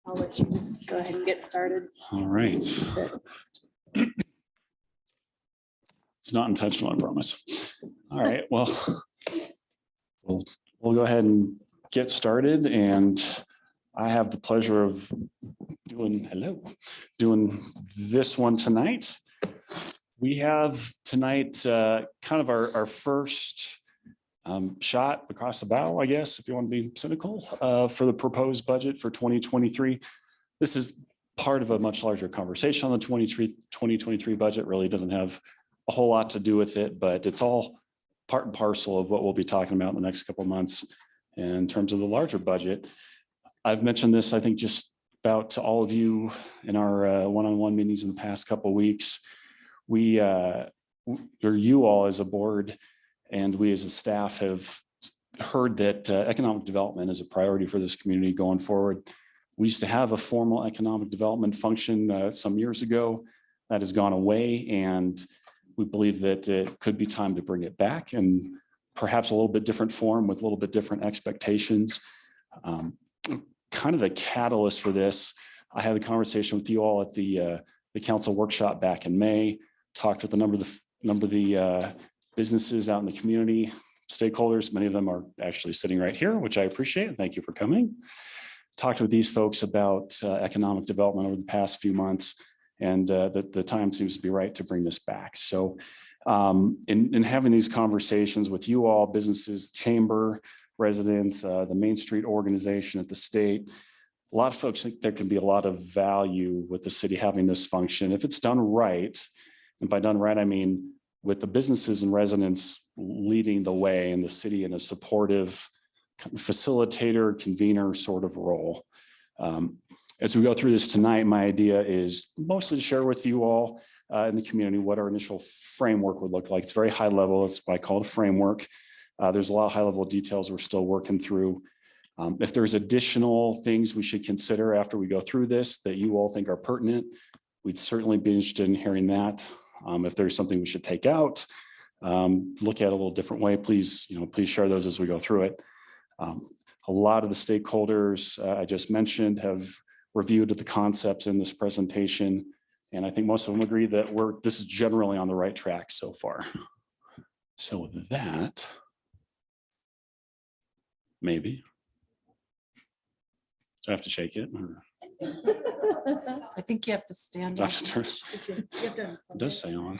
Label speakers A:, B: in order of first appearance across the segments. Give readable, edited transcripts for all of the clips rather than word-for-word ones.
A: I'll let you just go ahead and get started.
B: All right. It's not intentional, I promise. All right, well, we'll go ahead and get started. And I have the pleasure of doing this one tonight. We have tonight kind of our first shot across the bow, I guess, if you want to be cynical, for the proposed budget for 2023. This is part of a much larger conversation on the 2023 budget. Really doesn't have a whole lot to do with it, but it's all part and parcel of what we'll be talking about in the next couple of months in terms of the larger budget. I've mentioned this, I think, just about to all of you in our one-on-one meetings in the past couple of weeks. We, or you all as a board and we as a staff have heard that economic development is a priority for this community going forward. We used to have a formal economic development function some years ago. That has gone away, and we believe that it could be time to bring it back, and perhaps a little bit different form with a little bit different expectations. Kind of the catalyst for this, I had a conversation with you all at the council workshop back in May, talked with a number of the businesses out in the community, stakeholders. Many of them are actually sitting right here, which I appreciate. Thank you for coming. Talked with these folks about economic development over the past few months, and the time seems to be right to bring this back. So in having these conversations with you all, businesses, chamber, residents, the Main Street organization at the state, a lot of folks think there can be a lot of value with the city having this function if it's done right. And by done right, I mean with the businesses and residents leading the way and the city in a supportive facilitator, convener sort of role. As we go through this tonight, my idea is mostly to share with you all in the community what our initial framework would look like. It's very high level. It's why I call it a framework. There's a lot of high level details we're still working through. If there's additional things we should consider after we go through this that you all think are pertinent, we'd certainly be interested in hearing that. If there's something we should take out, look at it a little different way, please share those as we go through it. A lot of the stakeholders I just mentioned have reviewed the concepts in this presentation, and I think most of them agree that this is generally on the right track so far. So with that, maybe. Do I have to shake it? Or?
C: I think you have to stand up.
B: It does say on.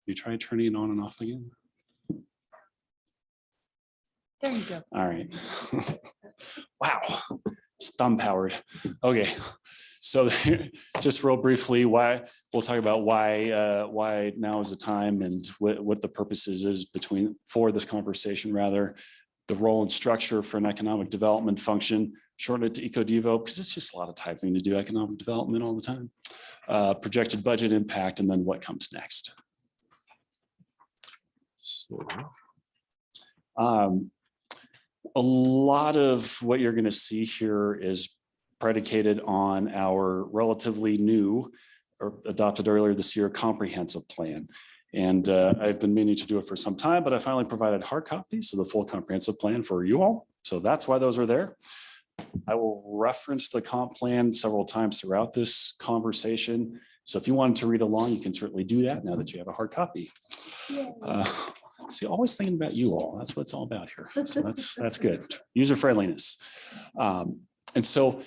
B: You try turning it on and off again.
C: There you go.
B: All right. Wow, it's thumb powered. Okay, so just real briefly, why we'll talk about why now is the time and what the purposes is for this conversation, rather the role and structure for an economic development function, shorten it to EcoDevo, because it's just a lot of typing to do economic development all the time. Projected budget impact, and then what comes next. So, a lot of what you're going to see here is predicated on our relatively new or adopted earlier this year comprehensive plan. And I've been meaning to do it for some time, but I finally provided hard copies of the full comprehensive plan for you all. So that's why those are there. I will reference the comp plan several times throughout this conversation. So if you wanted to read along, you can certainly do that now that you have a hard copy. See, always thinking about you all. That's what it's all about here. So that's good. User friendliness. And so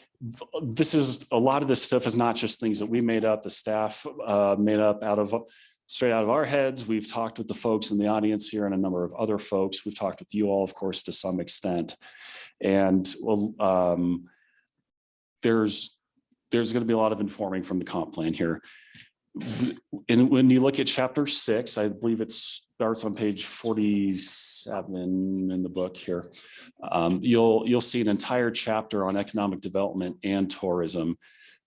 B: this is a lot of this stuff is not just things that we made up. The staff made up straight out of our heads. We've talked with the folks in the audience here and a number of other folks. We've talked with you all, of course, to some extent. And there's going to be a lot of informing from the comp plan here. And when you look at chapter 6, I believe it starts on page 47 in the book here. You'll see an entire chapter on economic development and tourism.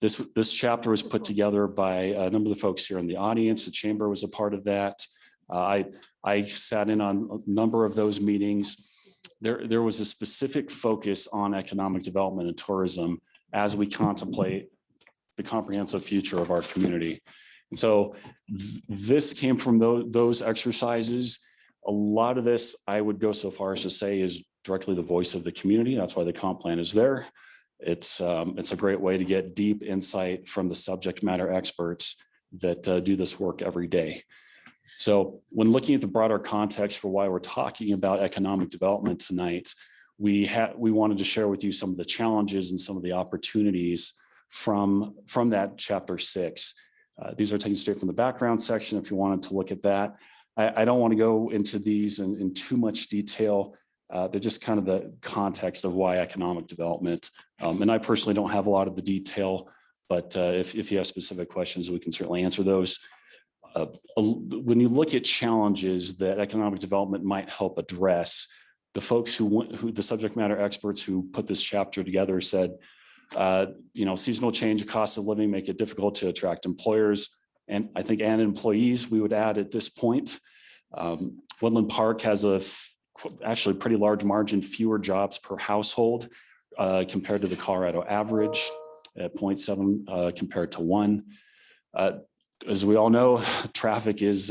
B: This chapter was put together by a number of the folks here in the audience. The chamber was a part of that. I sat in on a number of those meetings. There was a specific focus on economic development and tourism as we contemplate the comprehensive future of our community. And so this came from those exercises. A lot of this, I would go so far as to say, is directly the voice of the community. That's why the comp plan is there. It's a great way to get deep insight from the subject matter experts that do this work every day. So when looking at the broader context for why we're talking about economic development tonight, we wanted to share with you some of the challenges and some of the opportunities from that chapter 6. These are taken straight from the background section if you wanted to look at that. I don't want to go into these in too much detail. They're just kind of the context of why economic development. And I personally don't have a lot of the detail, but if you have specific questions, we can certainly answer those. When you look at challenges that economic development might help address, the folks who the subject matter experts who put this chapter together said, seasonal change, cost of living make it difficult to attract employers, and I think and employees, we would add at this point. Woodland Park has actually pretty large margin, fewer jobs per household compared to the Colorado average at 0.7 compared to 1. As we all know, traffic is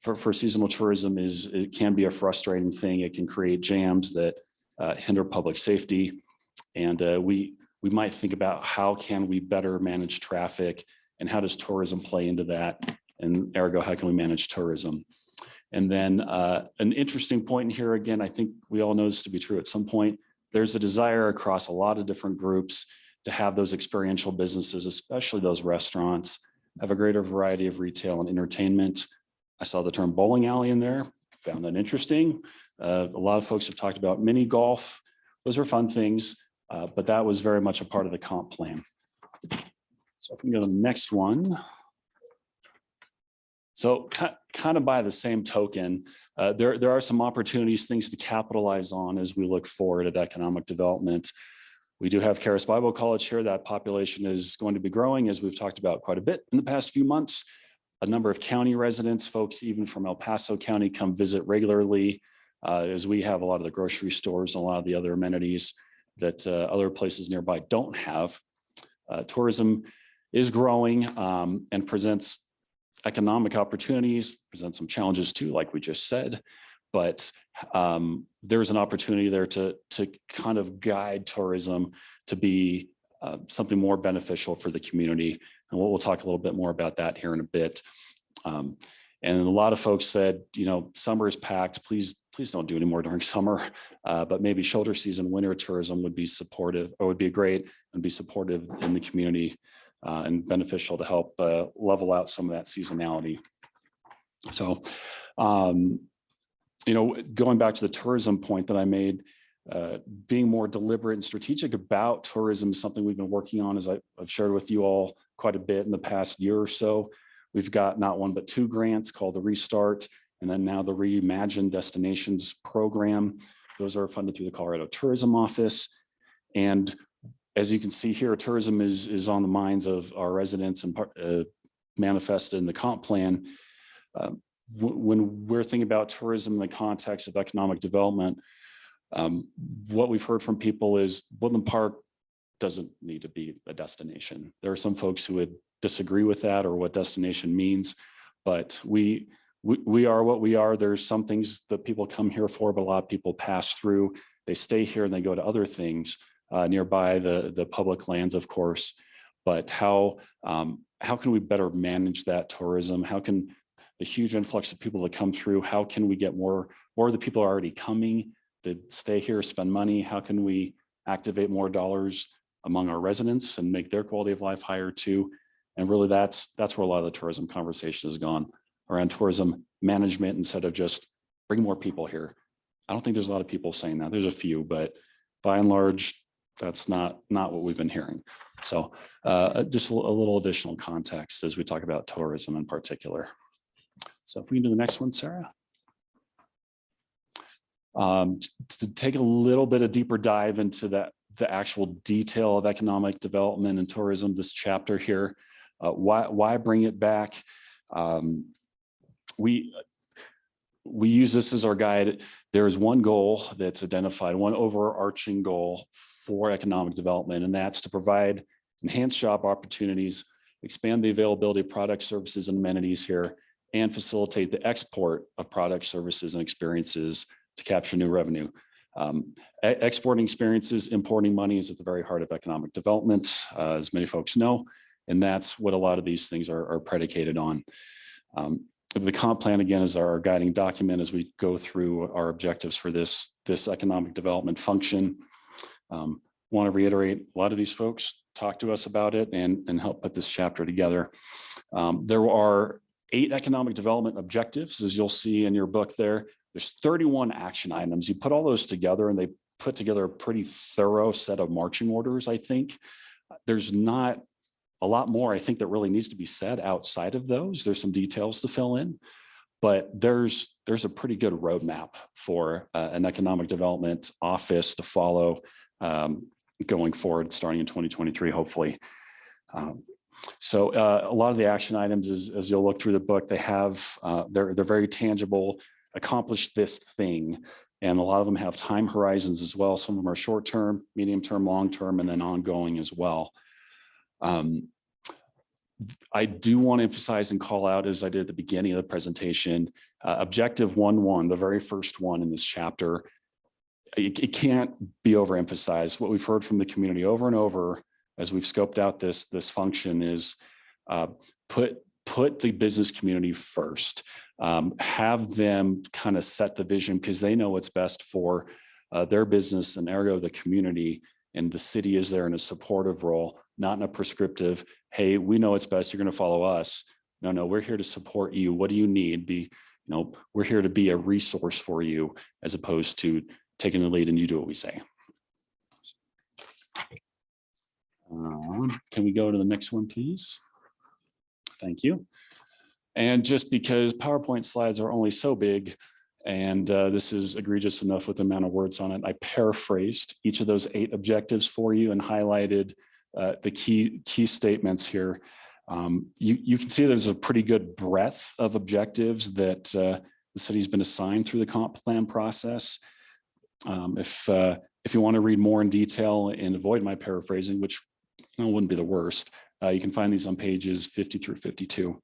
B: for seasonal tourism it can be a frustrating thing. It can create jams that hinder public safety, and we might think about how can we better manage traffic and how does tourism play into that, and ergo how can we manage tourism. And then an interesting point in here, again, I think we all know this to be true at some point, there's a desire across a lot of different groups to have those experiential businesses, especially those restaurants, have a greater variety of retail and entertainment. I saw the term bowling alley in there, found that interesting. A lot of folks have talked about mini golf. Those are fun things, but that was very much a part of the comp plan. So if we can go to the next one. So kind of by the same token, there are some opportunities, things to capitalize on as we look forward at economic development. We do have Charis Bible College here. That population is going to be growing, as we've talked about quite a bit in the past few months. A number of county residents, folks even from El Paso County, come visit regularly, as we have a lot of the grocery stores, a lot of the other amenities that other places nearby don't have. Tourism is growing and presents economic opportunities, presents some challenges too, like we just said. But there's an opportunity there to kind of guide tourism to be something more beneficial for the community. And we'll talk a little bit more about that here in a bit. And a lot of folks said, summer is packed. Please don't do any more during summer. But maybe shoulder season, winter tourism would be supportive, or would be great and be supportive in the community and beneficial to help level out some of that seasonality. So, going back to the tourism point that I made, being more deliberate and strategic about tourism is something we've been working on, as I've shared with you all quite a bit in the past year or so. We've got not one, but 2 grants called the Restart, and then now the Reimagine Destinations program. Those are funded through the Colorado Tourism Office. And as you can see here, tourism is on the minds of our residents and manifested in the comp plan. When we're thinking about tourism in the context of economic development, what we've heard from people is Woodland Park doesn't need to be a destination. There are some folks who would disagree with that or what destination means, but we are what we are. There's some things that people come here for, but a lot of people pass through. They stay here and they go to other things nearby the public lands, of course. But how can we better manage that tourism? How can the huge influx of people that come through, how can we get more of the people are already coming to stay here, spend money? How can we activate more dollars among our residents and make their quality of life higher too? And really that's where a lot of the tourism conversation has gone, around tourism management instead of just bring more people here. I don't think there's a lot of people saying that. There's a few, but by and large, that's not what we've been hearing. So just a little additional context as we talk about tourism in particular. So if we can do the next one, Sarah. To take a little bit of deeper dive into the actual detail of economic development and tourism, this chapter here, why bring it back? We use this as our guide. There is one goal that's identified, one overarching goal for economic development, and that's to provide enhanced job opportunities, expand the availability of products, services, and amenities here, and facilitate the export of products, services, and experiences to capture new revenue. Exporting experiences, importing money is at the very heart of economic development, as many folks know, and that's what a lot of these things are predicated on. The comp plan, again, is our guiding document as we go through our objectives for this economic development function. Want to reiterate, a lot of these folks talk to us about it and help put this chapter together. There are 8 economic development objectives, as you'll see in your book there. There's 31 action items. You put all those together and they put together a pretty thorough set of marching orders, I think. There's not a lot more, I think, that really needs to be said outside of those. There's some details to fill in, but there's a pretty good roadmap for an economic development office to follow going forward, starting in 2023, hopefully. So a lot of the action items, as you'll look through the book, they have, they're very tangible, accomplish this thing. And a lot of them have time horizons as well. Some of them are short-term, medium-term, long-term, and then ongoing as well. I do want to emphasize and call out, as I did at the beginning of the presentation, objective 1.1, the very first one in this chapter. It can't be overemphasized. What we've heard from the community over and over as we've scoped out this function is put the business community first. Have them kind of set the vision because they know what's best for their business and ergo the community, and the city is there in a supportive role, not in a prescriptive, hey, we know what's best, you're going to follow us. No, we're here to support you. What do you need? We're here to be a resource for you, as opposed to taking the lead and you do what we say. Can we go to the next one, please? Thank you. And just because PowerPoint slides are only so big, and this is egregious enough with the amount of words on it, I paraphrased each of those 8 objectives for you and highlighted the key statements here. You can see there's a pretty good breadth of objectives that the city's been assigned through the comp plan process. If you want to read more in detail and avoid my paraphrasing, which wouldn't be the worst, you can find these on pages 50 through 52.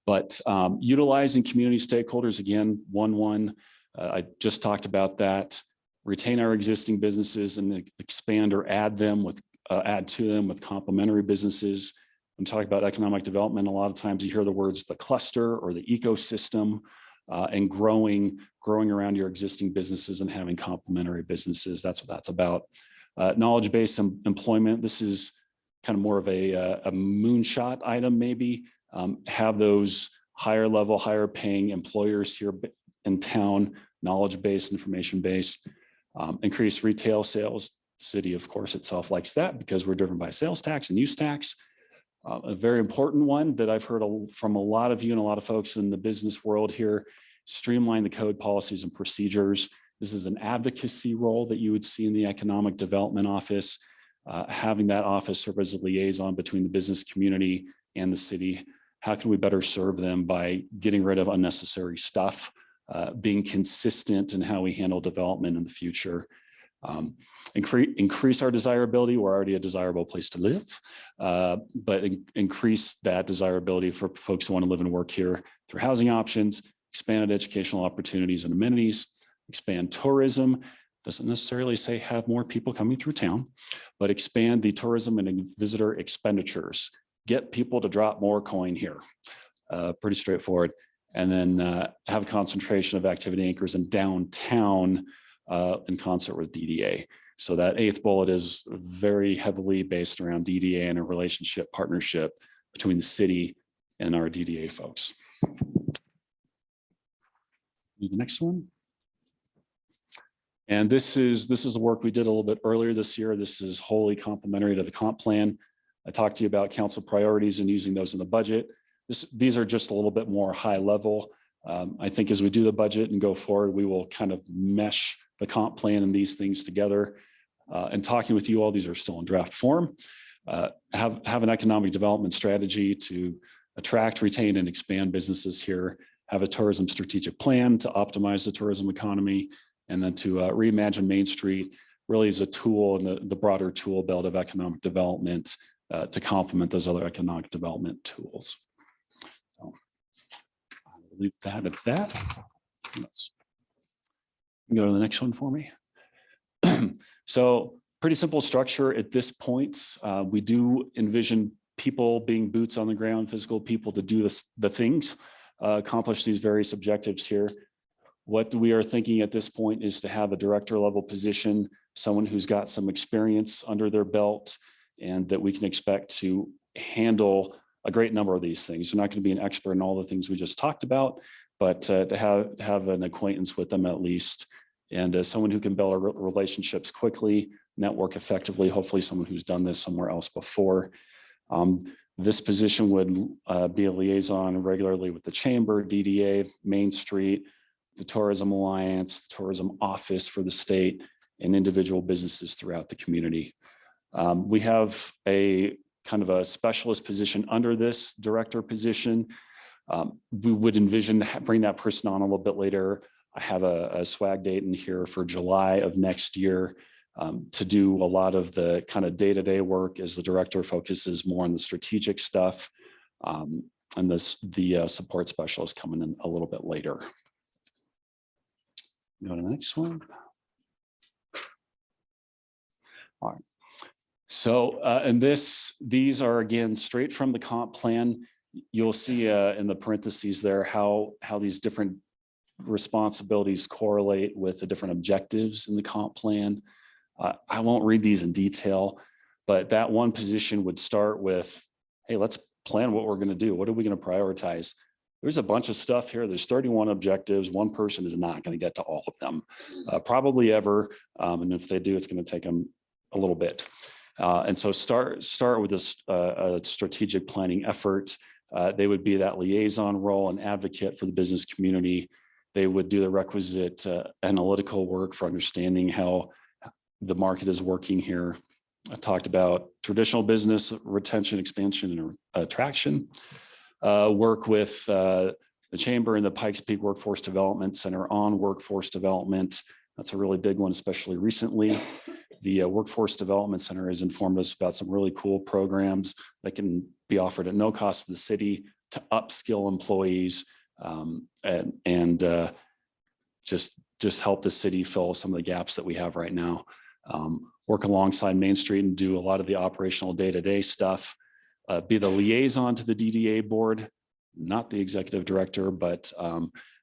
B: But utilizing community stakeholders, again, 1.1, I just talked about that. Retain our existing businesses and expand or add to them with complementary businesses. When talking about economic development, a lot of times you hear the words the cluster or the ecosystem, and growing around your existing businesses and having complementary businesses. That's what that's about. Knowledge-based employment. This is kind of more of a moonshot item, maybe. Have those higher level, higher paying employers here in town, knowledge-based, information-based. Increase retail sales. City, of course, itself likes that because we're driven by sales tax and use tax. A very important one that I've heard from a lot of you and a lot of folks in the business world here: streamline the code, policies, and procedures. This is an advocacy role that you would see in the Economic Development Office, having that office serve as a liaison between the business community and the city. How can we better serve them by getting rid of unnecessary stuff, being consistent in how we handle development in the future? Increase our desirability. We're already a desirable place to live, but increase that desirability for folks who want to live and work here through housing options, expanded educational opportunities and amenities, expand tourism. Doesn't necessarily say have more people coming through town, but expand the tourism and visitor expenditures. Get people to drop more coin here. Pretty straightforward. And then have a concentration of activity anchors in downtown in concert with DDA. So that 8th bullet is very heavily based around DDA and a relationship partnership between the city and our DDA folks. The next one. And this is the work we did a little bit earlier this year. This is wholly complementary to the comp plan. I talked to you about council priorities and using those in the budget. These are just a little bit more high level. I think as we do the budget and go forward, we will kind of mesh the comp plan and these things together. And talking with you all, these are still in draft form. Have an economic development strategy to attract, retain, and expand businesses here. Have a tourism strategic plan to optimize the tourism economy, and then to reimagine Main Street really is a tool in the broader tool belt of economic development to complement those other economic development tools. So I'll leave that at that. Let's go to the next one for me. So pretty simple structure at this point. We do envision people being boots on the ground, physical people to do the things, accomplish these various objectives here. What we are thinking at this point is to have a director level position, someone who's got some experience under their belt, and that we can expect to handle a great number of these things. They're not going to be an expert in all the things we just talked about, but to have an acquaintance with them at least, and someone who can build relationships quickly, network effectively, hopefully someone who's done this somewhere else before. This position would be a liaison regularly with the chamber, DDA, Main Street, the Tourism Alliance, the Tourism Office for the state, and individual businesses throughout the community. We have a kind of a specialist position under this director position. We would envision bring that person on a little bit later. I have a swag date in here for July of next year to do a lot of the kind of day-to-day work as the director focuses more on the strategic stuff. And the support specialist coming in a little bit later. Go to the next one. All right. So, and these are again, straight from the comp plan. You'll see in the parentheses there, how these different responsibilities correlate with the different objectives in the comp plan. I won't read these in detail, but that one position would start with, hey, let's plan what we're going to do. What are we going to prioritize? There's a bunch of stuff here. There's 31 objectives. One person is not going to get to all of them, probably ever. And if they do, it's going to take them a little bit. And so start with a strategic planning effort. They would be that liaison role and advocate for the business community. They would do the requisite analytical work for understanding how the market is working here. I talked about traditional business retention, expansion, and attraction. Work with the chamber and the Pikes Peak Workforce Development Center on workforce development. That's a really big one, especially recently. The Workforce Development Center has informed us about some really cool programs that can be offered at no cost to the city to upskill employees and just help the city fill some of the gaps that we have right now. Work alongside Main Street and do a lot of the operational day-to-day stuff. Be the liaison to the DDA board, not the executive director, but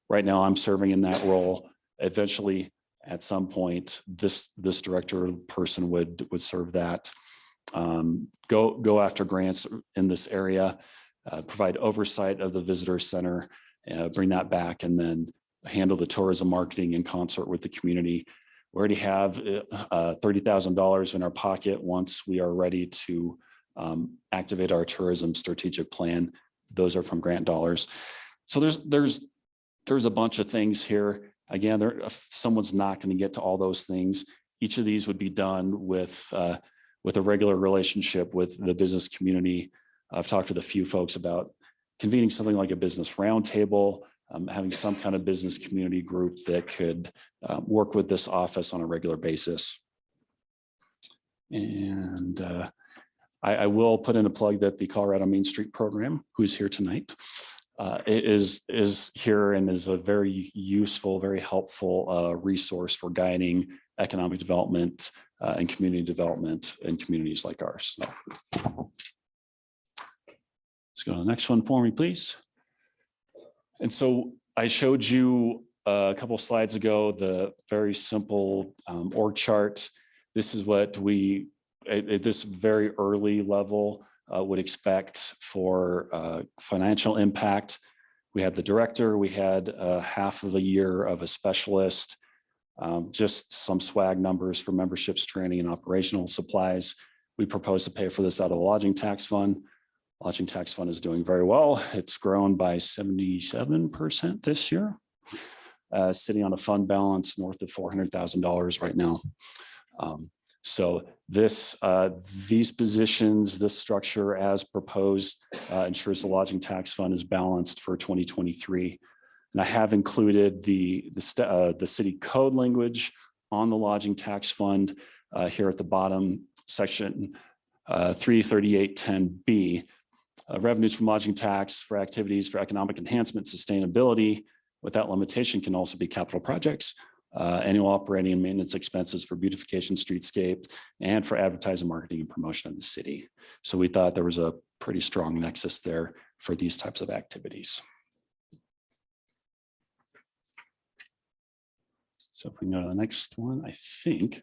B: right now I'm serving in that role. Eventually, at some point, this director person would serve that. Go after grants in this area, provide oversight of the visitor center, bring that back, and then handle the tourism marketing in concert with the community. We already have $30,000 in our pocket once we are ready to activate our tourism strategic plan. Those are from grant dollars. So there's a bunch of things here. Again, if someone's not going to get to all those things, each of these would be done with a regular relationship with the business community. I've talked with a few folks about convening something like a business roundtable, having some kind of business community group that could work with this office on a regular basis. And I will put in a plug that the Colorado Main Street program, who's here tonight, is here and is a very useful, very helpful resource for guiding economic development and community development in communities like ours. So, let's go to the next one for me, please. And so I showed you a couple of slides ago, the very simple org chart. This is what we, at this very early level, would expect for financial impact. We had the director, we had half of a year of a specialist, just some swag numbers for memberships, training, and operational supplies. We propose to pay for this out of the lodging tax fund. Lodging tax fund is doing very well. It's grown by 77% this year, sitting on a fund balance north of $400,000 right now. So these positions, this structure as proposed ensures the lodging tax fund is balanced for 2023. And I have included the city code language on the lodging tax fund here at the bottom section 33810B. Revenues from lodging tax for activities for economic enhancement, sustainability, without limitation, can also be capital projects annual operating and maintenance expenses for beautification, streetscape, and for advertising, marketing, and promotion of the city. So we thought there was a pretty strong nexus there for these types of activities. So if we go to the next one, I think.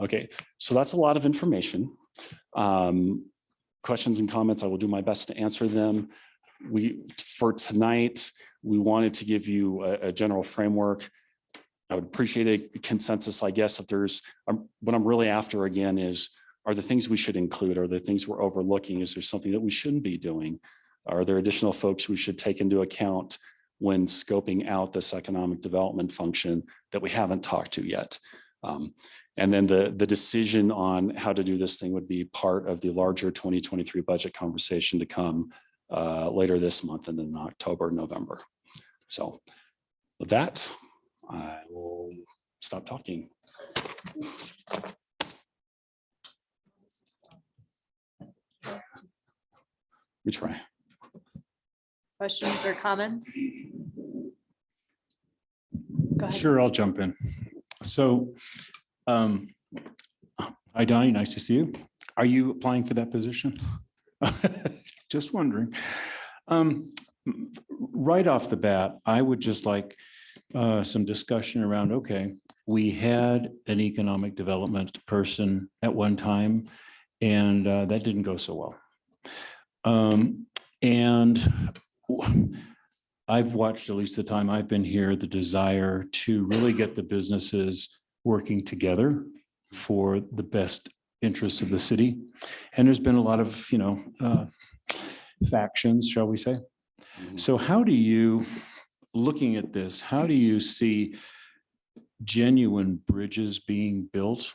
B: Okay, so that's a lot of information. Questions and comments, I will do my best to answer them. For tonight, we wanted to give you a general framework. I would appreciate a consensus, I guess, if there's, what I'm really after again is, are the things we should include? Are there things we're overlooking? Is there something that we shouldn't be doing? Are there additional folks we should take into account when scoping out this economic development function that we haven't talked to yet? And then the decision on how to do this thing would be part of the larger 2023 budget conversation to come later this month and then in October, November. So with that, I will stop talking. We try.
A: Questions or comments? Go ahead.
D: Sure, I'll jump in. So, hi Donnie, nice to see you. Are you applying for that position? Just wondering. Right off the bat, I would just like some discussion around, okay, we had an economic development person at one time, and that didn't go so well. And I've watched, at least the time I've been here, the desire to really get the businesses working together for the best interests of the city. And there's been a lot of, factions, shall we say. So how do you, looking at this, how do you see genuine bridges being built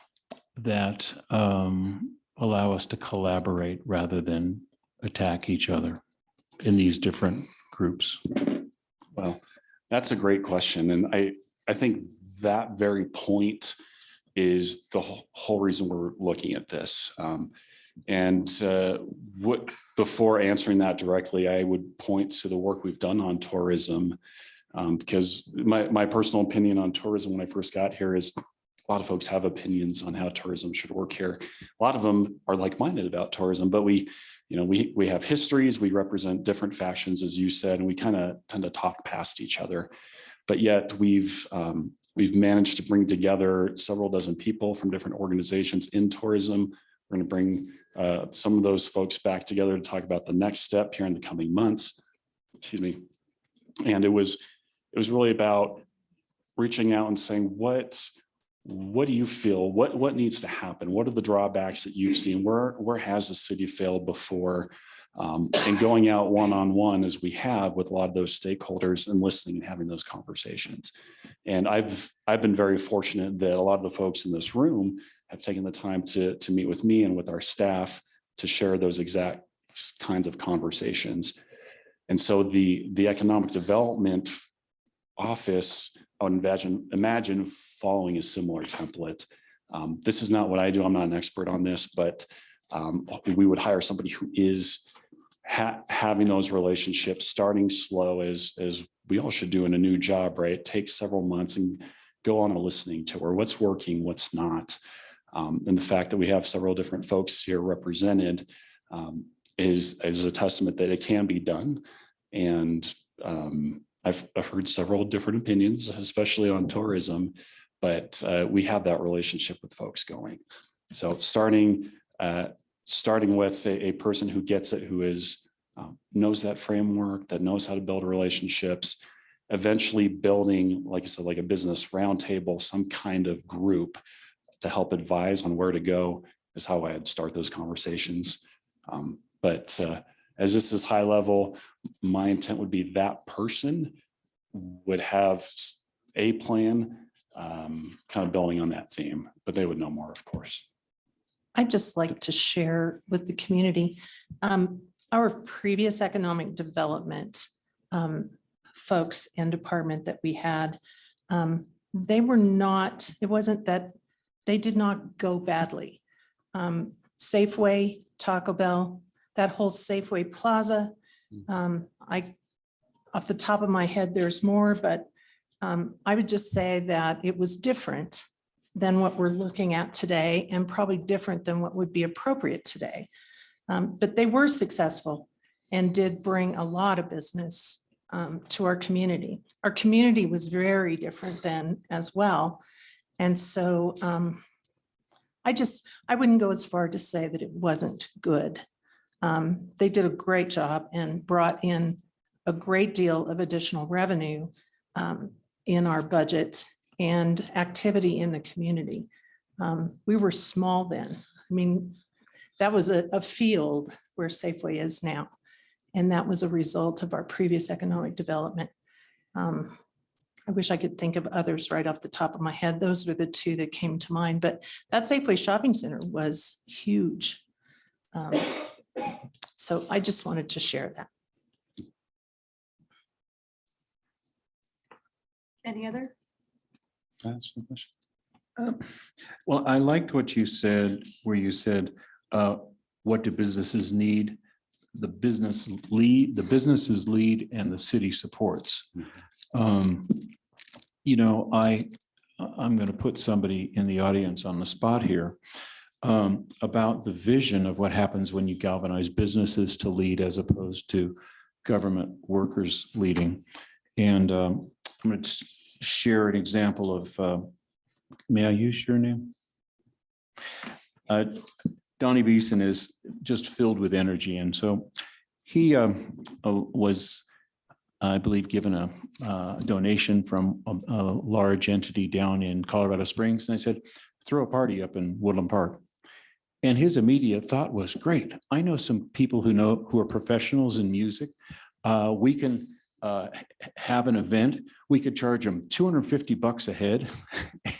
D: that allow us to collaborate rather than attack each other in these different groups?
B: Well, that's a great question. And I think that very point is the whole reason we're looking at this. Before answering that directly, I would point to the work we've done on tourism, because my personal opinion on tourism when I first got here is a lot of folks have opinions on how tourism should work here. A lot of them are like-minded about tourism, but we have histories, we represent different factions, as you said, and we kind of tend to talk past each other. But yet we've managed to bring together several dozen people from different organizations in tourism. We're going to bring some of those folks back together to talk about the next step here in the coming months. Excuse me. And it was really about reaching out and saying, what do you feel? What needs to happen? What are the drawbacks that you've seen? Where has the city failed before? And going out one-on-one as we have with a lot of those stakeholders and listening and having those conversations. And I've been very fortunate that a lot of the folks in this room have taken the time to meet with me and with our staff to share those exact kinds of conversations. And so the economic development office, I would imagine following a similar template. This is not what I do. I'm not an expert on this, but we would hire somebody who is having those relationships, starting slow as we all should do in a new job, right? Take several months and go on a listening tour. What's working, what's not. And the fact that we have several different folks here represented is a testament that it can be done. And I've heard several different opinions, especially on tourism, but we have that relationship with folks going. So starting with a person who gets it, who knows that framework, that knows how to build relationships, eventually building, like I said, like a business roundtable, some kind of group to help advise on where to go is how I'd start those conversations. But as this is high level, my intent would be that person would have a plan, kind of building on that theme, but they would know more, of course.
C: I'd just like to share with the community, our previous economic development folks and department that we had, they were not, it wasn't that they did not go badly. Safeway, Taco Bell, that whole Safeway Plaza. Off the top of my head, there's more, but I would just say that it was different than what we're looking at today and probably different than what would be appropriate today. But they were successful and did bring a lot of business to our community. Our community was very different then as well. And so I wouldn't go as far to say that it wasn't good. They did a great job and brought in a great deal of additional revenue in our budget and activity in the community. We were small then. I mean, that was a field where Safeway is now. And that was a result of our previous economic development. I wish I could think of others right off the top of my head. Those are the two that came to mind, but that Safeway Shopping Center was huge. So I just wanted to share that.
A: Any other?
B: That's the question.
D: Well, I liked what you said, where you said, what do businesses need? The businesses lead and the city supports. You know, I'm going to put somebody in the audience on the spot here about the vision of what happens when you galvanize businesses to lead as opposed to government workers leading. And I'm going to share an example of, may I use your name? Donnie Beeson is just filled with energy. And so he was, I believe, given a donation from a large entity down in Colorado Springs. And I said, throw a party up in Woodland Park. And his immediate thought was, great. I know some people who are professionals in music. We can have an event. We could charge them $250 a head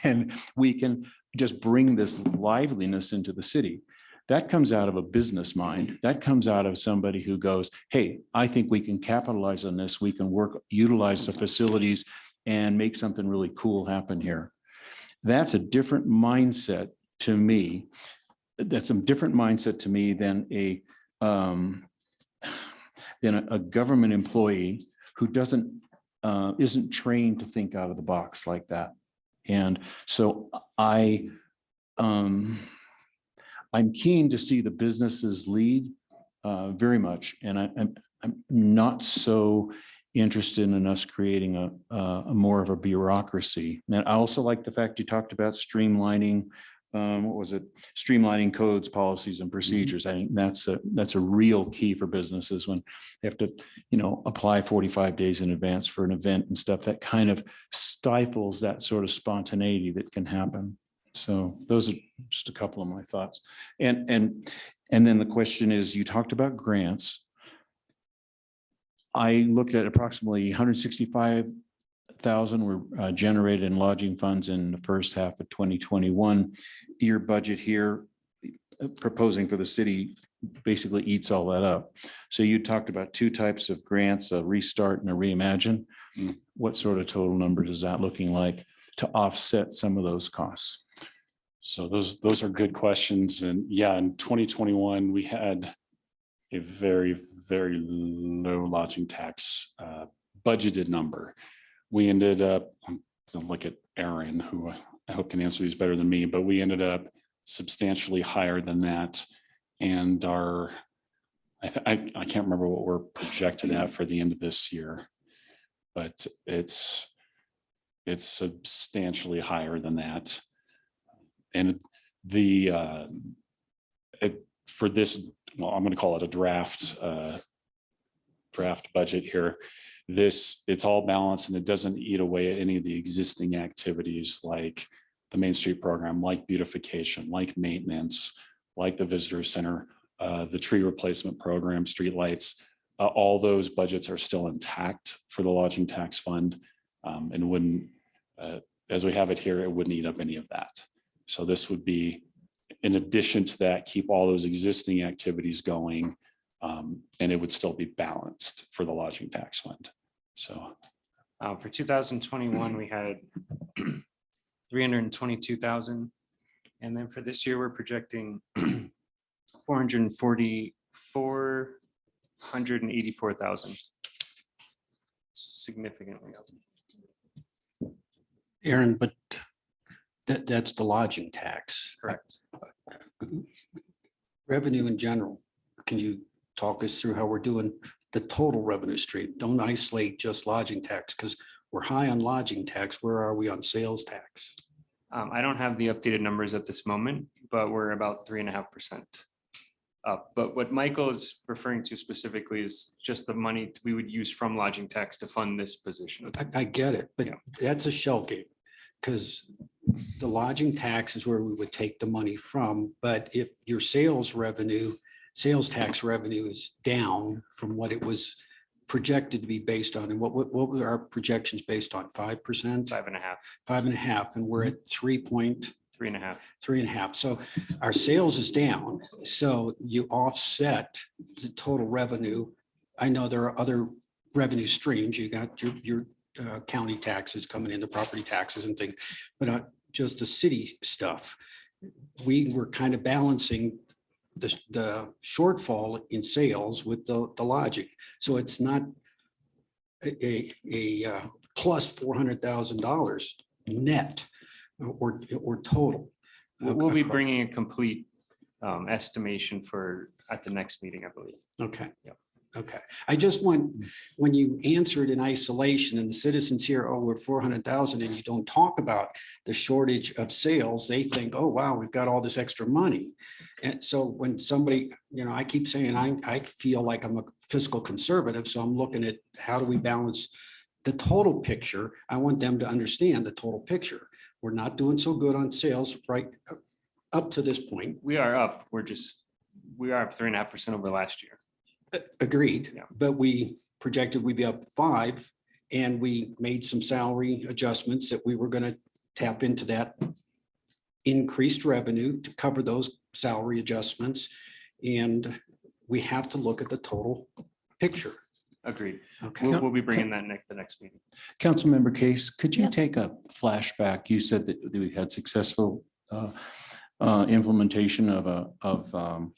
D: and we can just bring this liveliness into the city. That comes out of a business mind. That comes out of somebody who goes, hey, I think we can capitalize on this. We can utilize the facilities and make something really cool happen here. That's a different mindset to me. That's a different mindset to me than a government employee who isn't trained to think out of the box like that. And so I'm keen to see the businesses lead very much. And I'm not so interested in us creating a more of a bureaucracy. And I also like the fact you talked about streamlining, streamlining codes, policies, and procedures. I think that's a real key for businesses when they have to, apply 45 days in advance for an event and stuff. That kind of stifles that sort of spontaneity that can happen. So those are just a couple of my thoughts. And then the question is, you talked about grants. I looked at approximately 165,000 were generated in lodging funds in the first half of 2021. Your budget here proposing for the city basically eats all that up. So you talked about two types of grants, a restart and a reimagine. What sort of total numbers is that looking like to offset some of those costs?
B: So those are good questions. And yeah, in 2021, we had a very, very low lodging tax budgeted number. We ended up, I'm gonna look at Aaron, who I hope can answer these better than me, but we ended up substantially higher than that. And I can't remember what we're projected at for the end of this year, but it's substantially higher than that. And for this, well, I'm going to call it a draft budget here. It's all balanced and it doesn't eat away at any of the existing activities like the Main Street program, like beautification, like maintenance, like the visitor center, the tree replacement program, streetlights. All those budgets are still intact for the lodging tax fund, and wouldn't, as we have it here, it wouldn't eat up any of that. So this would be, in addition to that, keep all those existing activities going, and it would still be balanced for the lodging tax fund. So
E: for 2021, we had 322,000. And then for this year, we're projecting 484,000. Significantly up.
F: Aaron, but that's the lodging tax.
E: Correct.
F: Revenue in general, can you talk us through how we're doing the total revenue stream? Don't isolate just lodging tax, because we're high on lodging tax. Where are we on sales tax?
E: I don't have the updated numbers at this moment, but we're about 3.5% up. But what Michael is referring to specifically is just the money we would use from lodging tax to fund this position.
F: I get it, but
E: Yeah.
F: that's a shell game. Because the lodging tax is where we would take the money from. But if your sales tax revenue is down from what it was projected to be based on, and what were our projections based on? 5%,
E: 5.5,
F: 5.5, and we're at 3.3
E: 3.5.
F: and a half. So our sales is down. So you offset the total revenue. I know there are other revenue streams. You got your county taxes coming in, the property taxes and things, but just the city stuff. We were kind of balancing the shortfall in sales with the lodging. So it's not a plus $400,000 net or total.
E: We'll be
F: across-
E: bringing a complete estimation at the next meeting, I believe.
F: Okay.
E: Yep.
F: Okay. I just want, when you answer it in isolation and the citizens hear, oh, we're 400,000, and you don't talk about the shortage of sales, they think, oh, wow, we've got all this extra money. And so when somebody, I keep saying, I feel like I'm a fiscal conservative. So I'm looking at how do we balance the total picture? I want them to understand the total picture. We're not doing so good on sales right up to this point.
E: We are up. We are up 3.5% over last year.
F: Agreed,
E: Yeah.
F: but we projected we'd be up 5, and we made some salary adjustments that we were going to tap into that increased revenue to cover those salary adjustments. And we have to look at the total picture.
E: Agreed.
F: Okay.
E: We'll be bringing that the next meeting.
D: Councilmember Case, could you
C: Yes.
D: take a flashback? You said that we had successful implementation of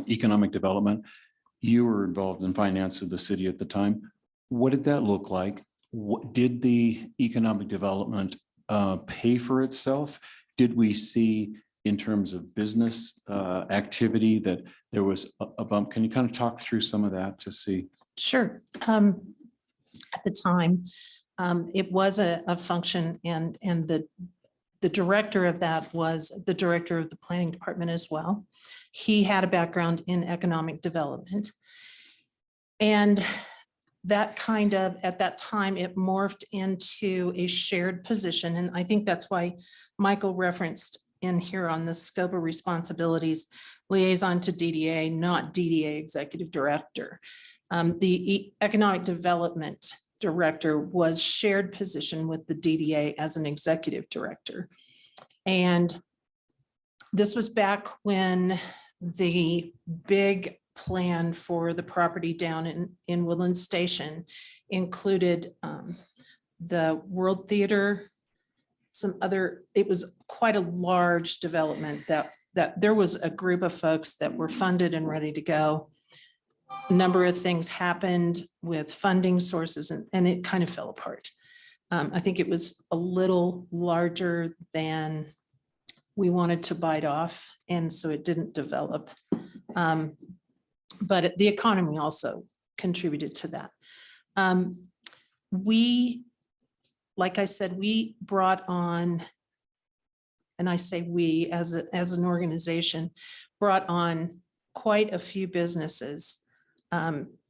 D: economic development. You were involved in finance of the city at the time. What did that look like? Did the economic development pay for itself? Did we see in terms of business activity that there was a bump? Can you kind of talk through some of that to see?
C: Sure. At the time, it was a function, and the director of that was the director of the planning department as well. He had a background in economic development. And that at that time, it morphed into a shared position. And I think that's why Michael referenced in here on the scope of responsibilities, liaison to DDA, not DDA executive director. The economic development director was shared position with the DDA as an executive director. And this was back when the big plan for the property down in Woodland Station included the World Theater, it was quite a large development that there was a group of folks that were funded and ready to go. A number of things happened with funding sources, and it kind of fell apart. I think it was a little larger than we wanted to bite off, and so it didn't develop. But the economy also contributed to that. Like I said, we brought on, and I say we as an organization, brought on quite a few businesses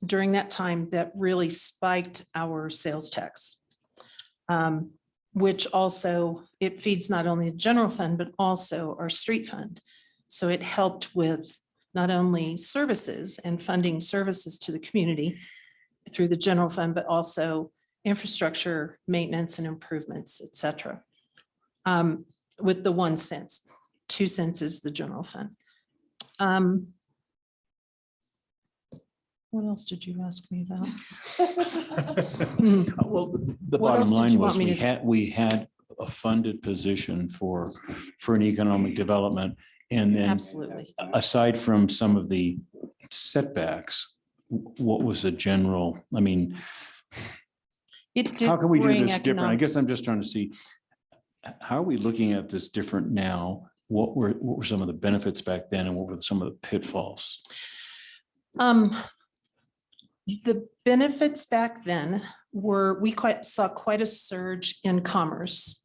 C: during that time that really spiked our sales tax, which also, it feeds not only the general fund, but also our street fund. So it helped with not only services and funding services to the community through the general fund, but also infrastructure, maintenance and improvements, et cetera. With the 1 cent, 2 cents is the general fund. What else did you ask me about?
D: Well, the
C: What else
D: bottom
C: did
D: line
C: you
D: was
C: want me to-
D: we had a funded position for an economic development. And then
C: Absolutely.
D: aside from some of the setbacks, what was the general,
C: It did
D: How can we do
C: bring
D: this different? I
C: economic-
D: guess I'm just trying to see, how are we looking at this different now? What were some of the benefits back then and what were some of the pitfalls?
C: The benefits back then were, we saw quite a surge in commerce.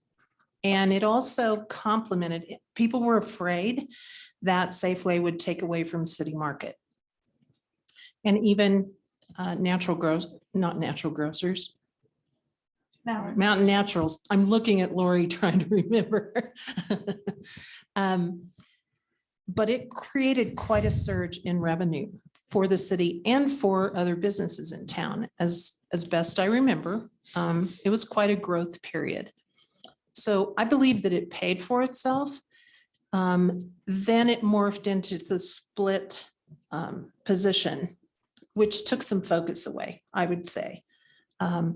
C: And it also complemented, people were afraid that Safeway would take away from City Market. And even not natural grocers, Mountain Naturals. I'm looking at Lori trying to remember. But it created quite a surge in revenue for the city and for other businesses in town. As best I remember, it was quite a growth period. So I believe that it paid for itself. Then it morphed into the split position, which took some focus away, I would say,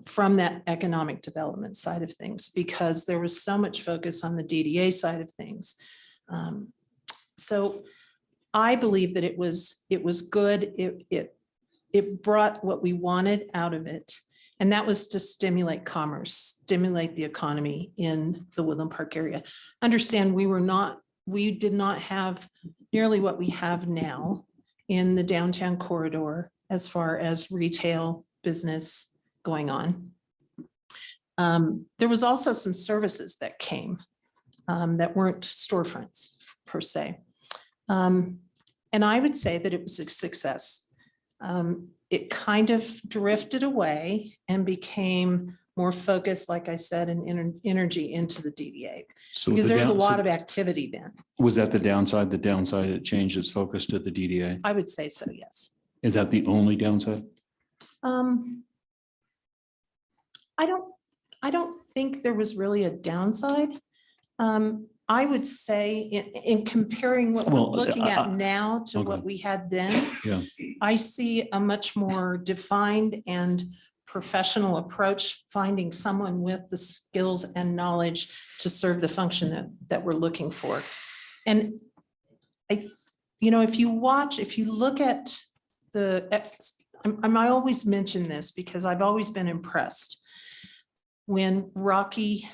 C: from that economic development side of things, because there was so much focus on the DDA side of things. So I believe that it was good. It brought what we wanted out of it. And that was to stimulate commerce, stimulate the economy in the Woodland Park area. Understand, we did not have nearly what we have now in the downtown corridor as far as retail business going on. There was also some services that came that weren't storefronts per se. And I would say that it was a success. It kind of drifted away and became more focused, like I said, and energy into the DDA.
D: So
C: Because
D: the
C: there was a
D: down-
C: lot
D: so
C: of activity then.
D: Was that the downside? The downside, it changed its focus to the DDA?
C: I would say so, yes.
D: Is that the only downside?
C: I don't think there was really a downside. I would say in comparing what we're
D: Well,
C: looking at now to
D: okay.
C: what we had then.
D: Yeah.
C: I see a much more defined and professional approach, finding someone with the skills and knowledge to serve the function that we're looking for. And if you look at I always mention this because I've always been impressed. When Rocky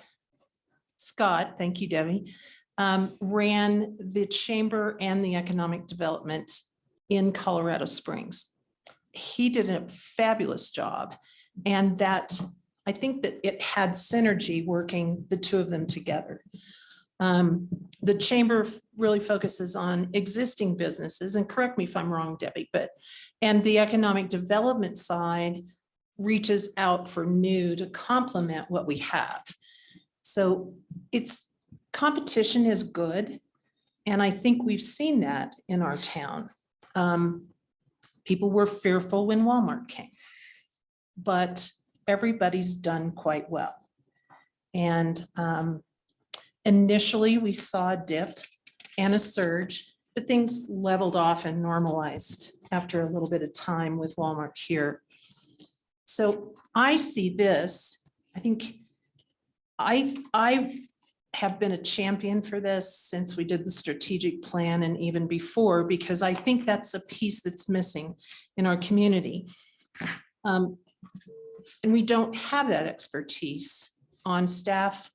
C: Scott, thank you, Debbie, ran the chamber and the economic development in Colorado Springs. He did a fabulous job. And that, I think that it had synergy working the two of them together. The chamber really focuses on existing businesses, and correct me if I'm wrong, Debbie, and the economic development side reaches out for new to complement what we have. So competition is good. And I think we've seen that in our town. People were fearful when Walmart came, but everybody's done quite well. And initially we saw a dip and a surge, but things leveled off and normalized after a little bit of time with Walmart here. So I see this, I think I have been a champion for this since we did the strategic plan and even before, because I think that's a piece that's missing in our community. And we don't have that expertise on staff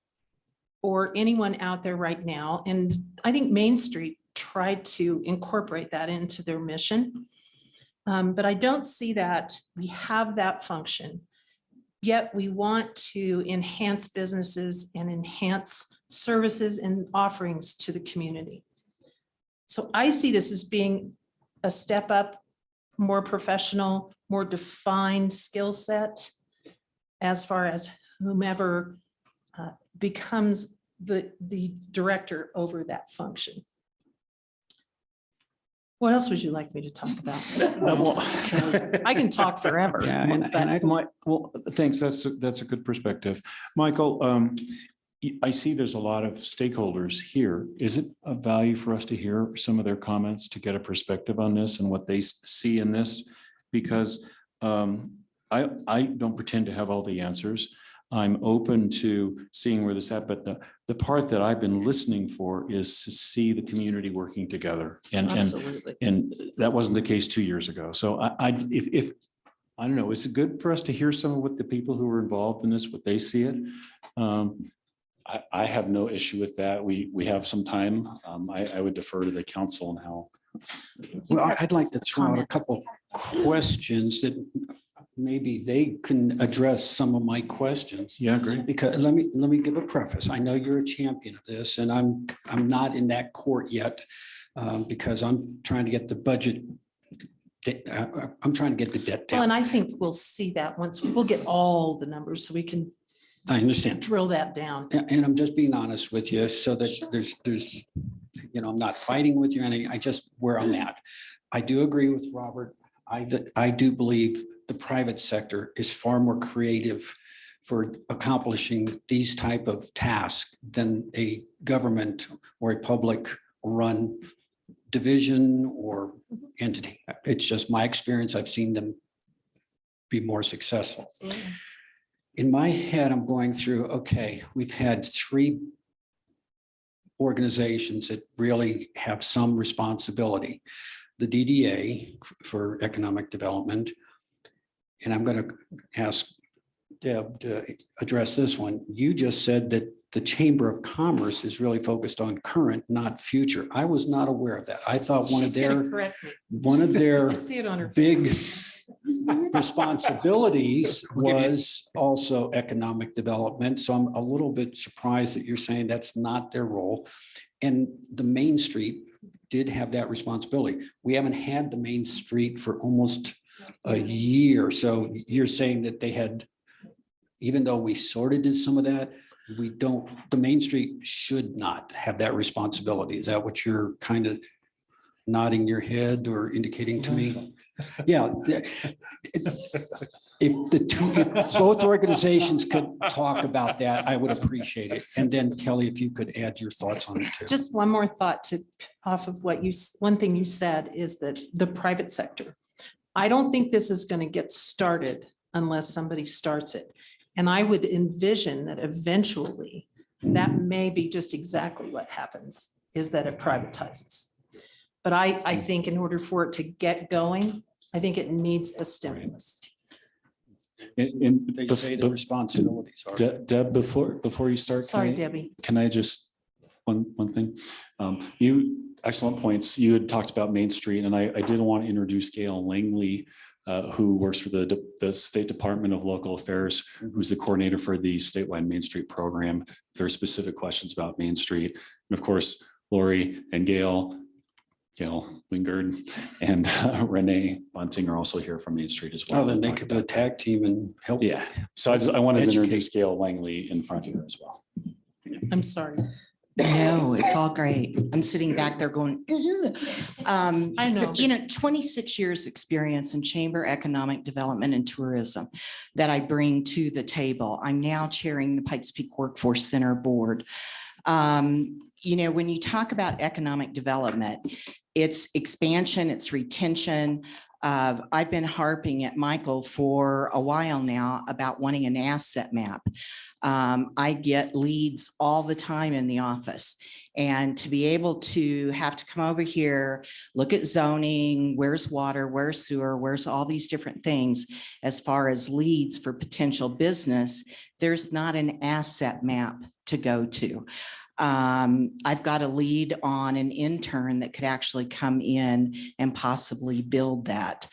C: or anyone out there right now. And I think Main Street tried to incorporate that into their mission. But I don't see that we have that function. Yet we want to enhance businesses and enhance services and offerings to the community. So I see this as being a step up, more professional, more defined skill set as far as whomever becomes the director over that function. What else would you like me to talk about? I can talk forever.
D: Yeah, and
C: but-
D: thanks. That's a good perspective. Michael, I see there's a lot of stakeholders here. Is it of value for us to hear some of their comments to get a perspective on this and what they see in this? Because I don't pretend to have all the answers. I'm open to seeing where this at, but the part that I've been listening for is to see the community working together. And
C: Absolutely.
D: that wasn't the case 2 years ago. So I don't know, is it good for us to hear some of what the people who are involved in this, what they see it?
B: I have no issue with that. We have some time. I would defer to the council on how.
F: Well, I'd like to throw out a
C: Comment.
F: couple questions that maybe they can address some of my questions.
D: Yeah, great.
F: Because let me give a preface. I know you're a champion of this and I'm not in that court yet because I'm trying to get the budget. I'm trying to get the debt
C: Well,
F: down.
C: and I think we'll see that once we'll get all the numbers so we can
F: I understand.
C: drill that down.
F: And I'm just being honest with you so that
C: Sure.
F: there's, I'm not fighting with you or anything. I just where I'm at. I do agree with Robert. I do believe the private sector is far more creative for accomplishing these type of tasks than a government or a public run division or entity. It's just my experience. I've seen them be more successful. In my head, I'm going through, okay, we've had 3 organizations that really have some responsibility. The DDA for economic development. And I'm going to ask Deb to address this one. You just said that the Chamber of Commerce is really focused on current, not future. I was not aware of that. I thought one of
C: She's gonna
F: their,
C: correct me.
F: one of their
C: I see it on her.
F: big responsibilities
E: We'll give you-
F: was also economic development. So I'm a little bit surprised that you're saying that's not their role. And the Main Street did have that responsibility. We haven't had the Main Street for almost a year. So you're saying that they had, even though we sort of did some of that, we don't, the Main Street should not have that responsibility. Is that what you're kind of nodding your head or indicating to me? Yeah. If the two, if both organizations could talk about that, I would appreciate it. And then Kelly, if you could add your thoughts on it too.
C: Just one more thought to, off of what you, one thing you said is that the private sector. I don't think this is going to get started unless somebody starts it. And I would envision that eventually that may be just exactly what happens, is that it privatizes. But I think in order for it to get going, I think it needs a stimulus.
F: They say the responsibilities are.
B: Deb, before you start.
C: Sorry,
B: can I-
C: Debbie.
B: Can I just, one thing? Excellent points. You had talked about Main Street and I did want to introduce Gail Langley, who works for the State Department of Local Affairs, who's the coordinator for the statewide Main Street program. If there are specific questions about Main Street. And of course, Lori and Gail Wingard and Renee Bunting are also here from Main Street as well.
F: Oh, then they
B: Talk
F: could do a
B: about that.
F: tag team and help.
B: Yeah, so I wanted to
F: Educate.
B: introduce Gail Langley in front of you as well.
C: I'm sorry.
G: No, it's all great. I'm sitting back there going, "Ugh."
C: I know.
G: 26 years experience in chamber economic development and tourism that I bring to the table. I'm now chairing the Pikes Peak Workforce Center Board. When you talk about economic development, it's expansion, it's retention. I've been harping at Michael for a while now about wanting an asset map. I get leads all the time in the office. And to be able to have to come over here, look at zoning, where's water, where's sewer, where's all these different things as far as leads for potential business, there's not an asset map to go to. I've got a lead on an intern that could actually come in and possibly build that.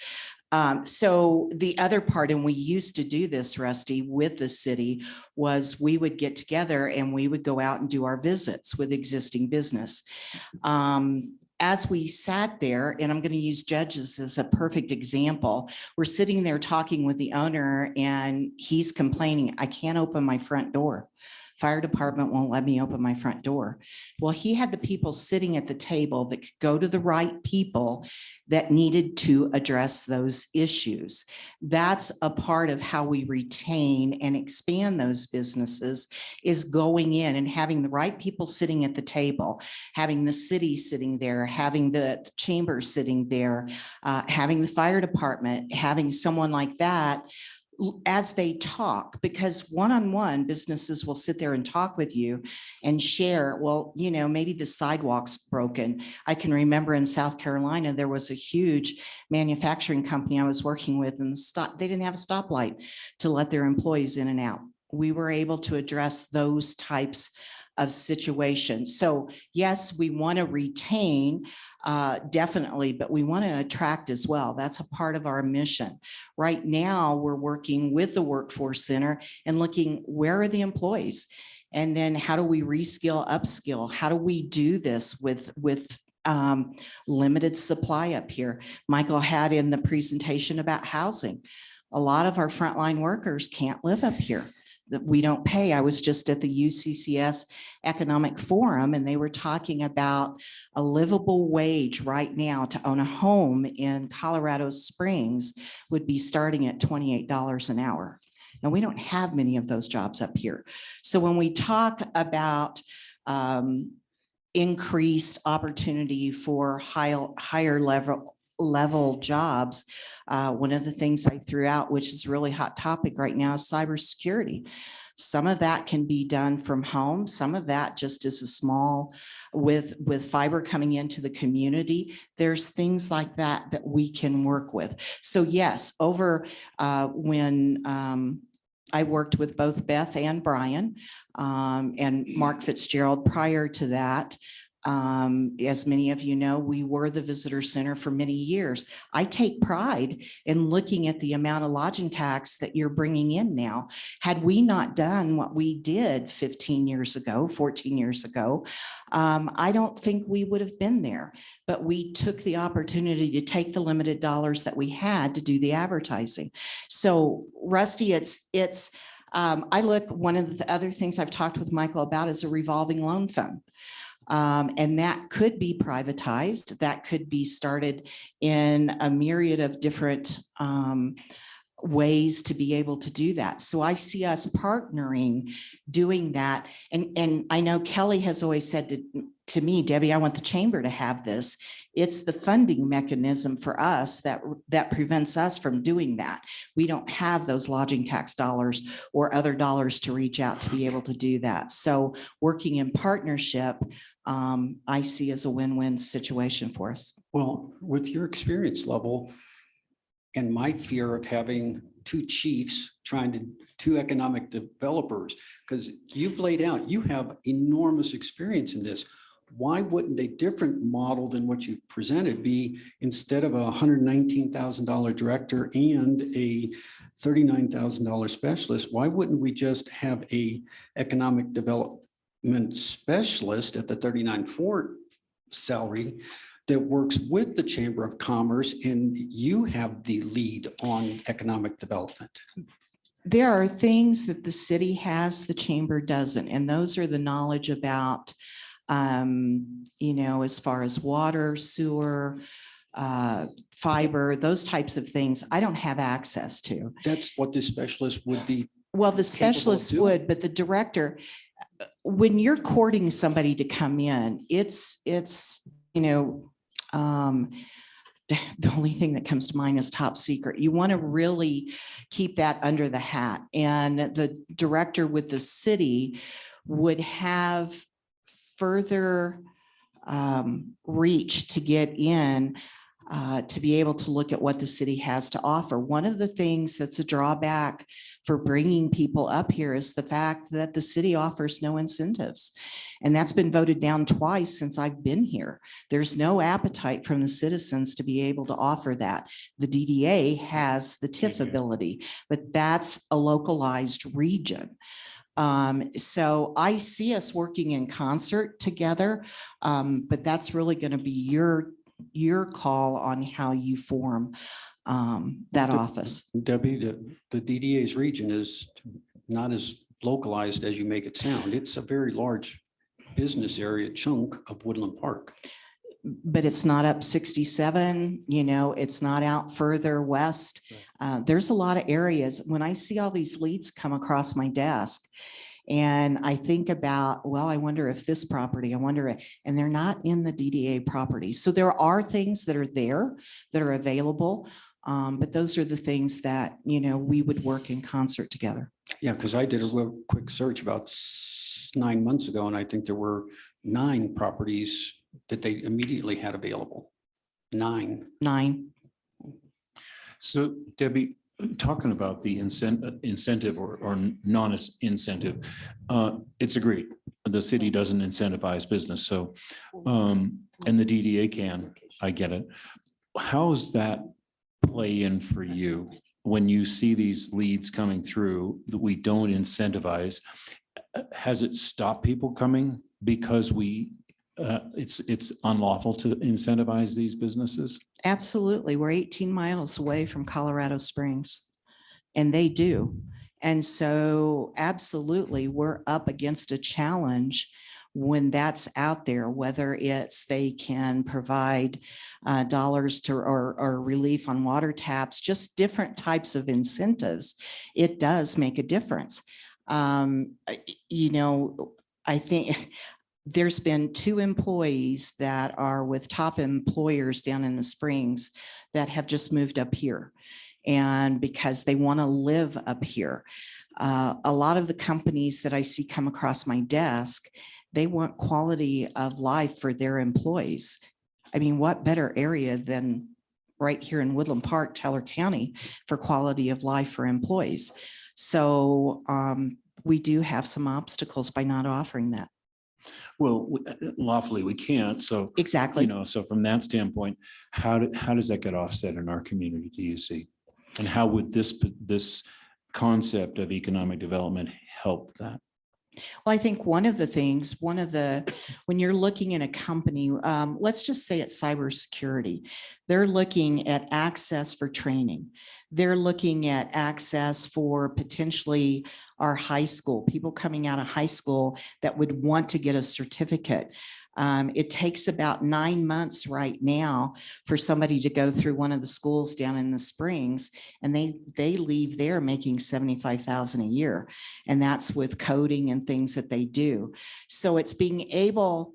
G: So the other part, and we used to do this, Rusty, with the city, was we would get together and we would go out and do our visits with existing business. As we sat there, and I'm going to use Judges as a perfect example, we're sitting there talking with the owner and he's complaining, I can't open my front door. Fire department won't let me open my front door. Well, he had the people sitting at the table that could go to the right people that needed to address those issues. That's a part of how we retain and expand those businesses, is going in and having the right people sitting at the table, having the city sitting there, having the chamber sitting there, having the fire department, having someone like that as they talk, because one-on-one businesses will sit there and talk with you and share, well, you know, maybe the sidewalk's broken. I can remember in South Carolina, there was a huge manufacturing company I was working with, and they didn't have a stoplight to let their employees in and out. We were able to address those types of situations. So yes, we want to retain definitely, but we want to attract as well. That's a part of our mission. Right now, we're working with the Workforce Center and looking, where are the employees? And then how do we reskill, upskill? How do we do this with limited supply up here? Michael had in the presentation about housing. A lot of our frontline workers can't live up here, that we don't pay. I was just at the UCCS Economic Forum, and they were talking about a livable wage right now to own a home in Colorado Springs would be starting at $28 an hour. And we don't have many of those jobs up here. So when we talk about increased opportunity for higher level jobs, one of the things I threw out, which is really hot topic right now, is cybersecurity. Some of that can be done from home. Some of that just is a small, with fiber coming into the community. There's things like that that we can work with. So yes, over when I worked with both Beth and Brian and Mark Fitzgerald prior to that. As many of you know, we were the visitor center for many years. I take pride in looking at the amount of lodging tax that you're bringing in now. Had we not done what we did 15 years ago, 14 years ago, I don't think we would have been there. But we took the opportunity to take the limited dollars that we had to do the advertising. So Rusty, I look, one of the other things I've talked with Michael about is a revolving loan fund. And that could be privatized. That could be started in a myriad of different ways to be able to do that. So I see us partnering, doing that. And I know Kelly has always said to me, Debbie, I want the chamber to have this. It's the funding mechanism for us that prevents us from doing that. We don't have those lodging tax dollars or other dollars to reach out to be able to do that. So working in partnership, I see as a win-win situation for us.
F: Well, with your experience level and my fear of having two chiefs two economic developers, because you've laid out, you have enormous experience in this. Why wouldn't a different model than what you've presented be, instead of a $119,000 director and a $39,000 specialist, why wouldn't we just have a economic development specialist at the $39,400 salary that works with the Chamber of Commerce, and you have the lead on economic development?
G: There are things that the city has, the chamber doesn't, and those are the knowledge about you know, as far as water, sewer, fiber, those types of things, I don't have access to.
F: That's what this specialist would be.
G: Well, the specialist
F: doing.
G: would, but the director, when you're courting somebody to come in, it's, you know, the only thing that comes to mind is top secret. You want to really keep that under the hat. And the director with the city would have further reach to get in to be able to look at what the city has to offer. One of the things that's a drawback for bringing people up here is the fact that the city offers no incentives. And that's been voted down twice since I've been here. There's no appetite from the citizens to be able to offer that. The DDA has the TIF ability, but that's a localized region. So I see us working in concert together, but that's really going to be your call on how you form that office.
F: Debbie, the DDA's region is not as localized as you make it sound. It's a very large business area chunk of Woodland Park.
G: But it's not up 67, you know, it's not out further west. There's a lot of areas. When I see all these leads come across my desk and I think about, well, I wonder if this property, and they're not in the DDA property. So there are things that are there that are available. But those are the things that, we would work in concert together.
F: Yeah, because I did a real quick search about 9 months ago, and I think there were 9 properties that they immediately had available. 9.
G: 9.
D: So Debbie, talking about the incentive or non-incentive, it's agreed. The city doesn't incentivize business, so, and the DDA can, I get it. How's that play in for you when you see these leads coming through that we don't incentivize? Has it stopped people coming because it's unlawful to incentivize these businesses?
G: Absolutely. We're 18 miles away from Colorado Springs, and they do. And so absolutely, we're up against a challenge when that's out there, whether it's they can provide dollars to or relief on water taps, just different types of incentives. It does make a difference. I think there's been 2 employees that are with top employers down in the Springs that have just moved up here. And because they want to live up here. A lot of the companies that I see come across my desk, they want quality of life for their employees. I mean, what better area than right here in Woodland Park, Teller County, for quality of life for employees? So we do have some obstacles by not offering that.
D: Well, lawfully, we can't. So,
G: Exactly.
D: so from that standpoint, how does that get offset in our community, do you see? And how would this concept of economic development help that?
G: Well, I think one of the things, when you're looking at a company, let's just say it's cybersecurity, they're looking at access for training. They're looking at access for potentially our high school, people coming out of high school that would want to get a certificate. It takes about 9 months right now for somebody to go through one of the schools down in the Springs, and they leave there making $75,000 a year. And that's with coding and things that they do. So it's being able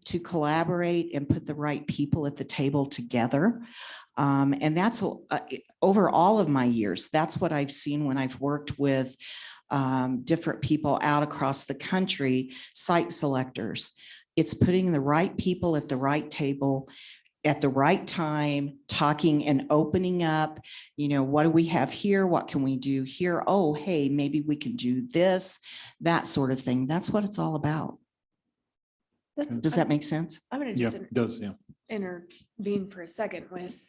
G: to collaborate and put the right people at the table together. And that's over all of my years. That's what I've seen when I've worked with different people out across the country, site selectors. It's putting the right people at the right table at the right time, talking and opening up, what do we have here? What can we do here? Oh, hey, maybe we can do this, that sort of thing. That's what it's all about. Does that make sense?
A: I'm gonna
D: Yeah,
A: just
D: it does, yeah.
A: intervene for a second with,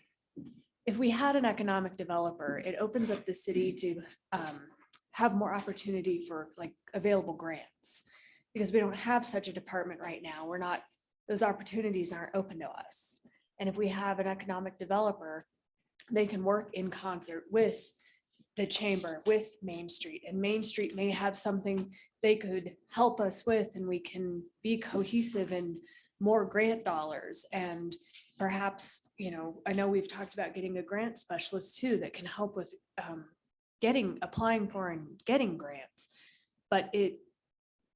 A: if we had an economic developer, it opens up the city to have more opportunity for like available grants. Because we don't have such a department right now. Those opportunities aren't open to us. And if we have an economic developer, they can work in concert with the chamber, with Main Street, and Main Street may have something they could help us with, and we can be cohesive and more grant dollars. And perhaps, I know we've talked about getting a grant specialist too, that can help with applying for and getting grants. But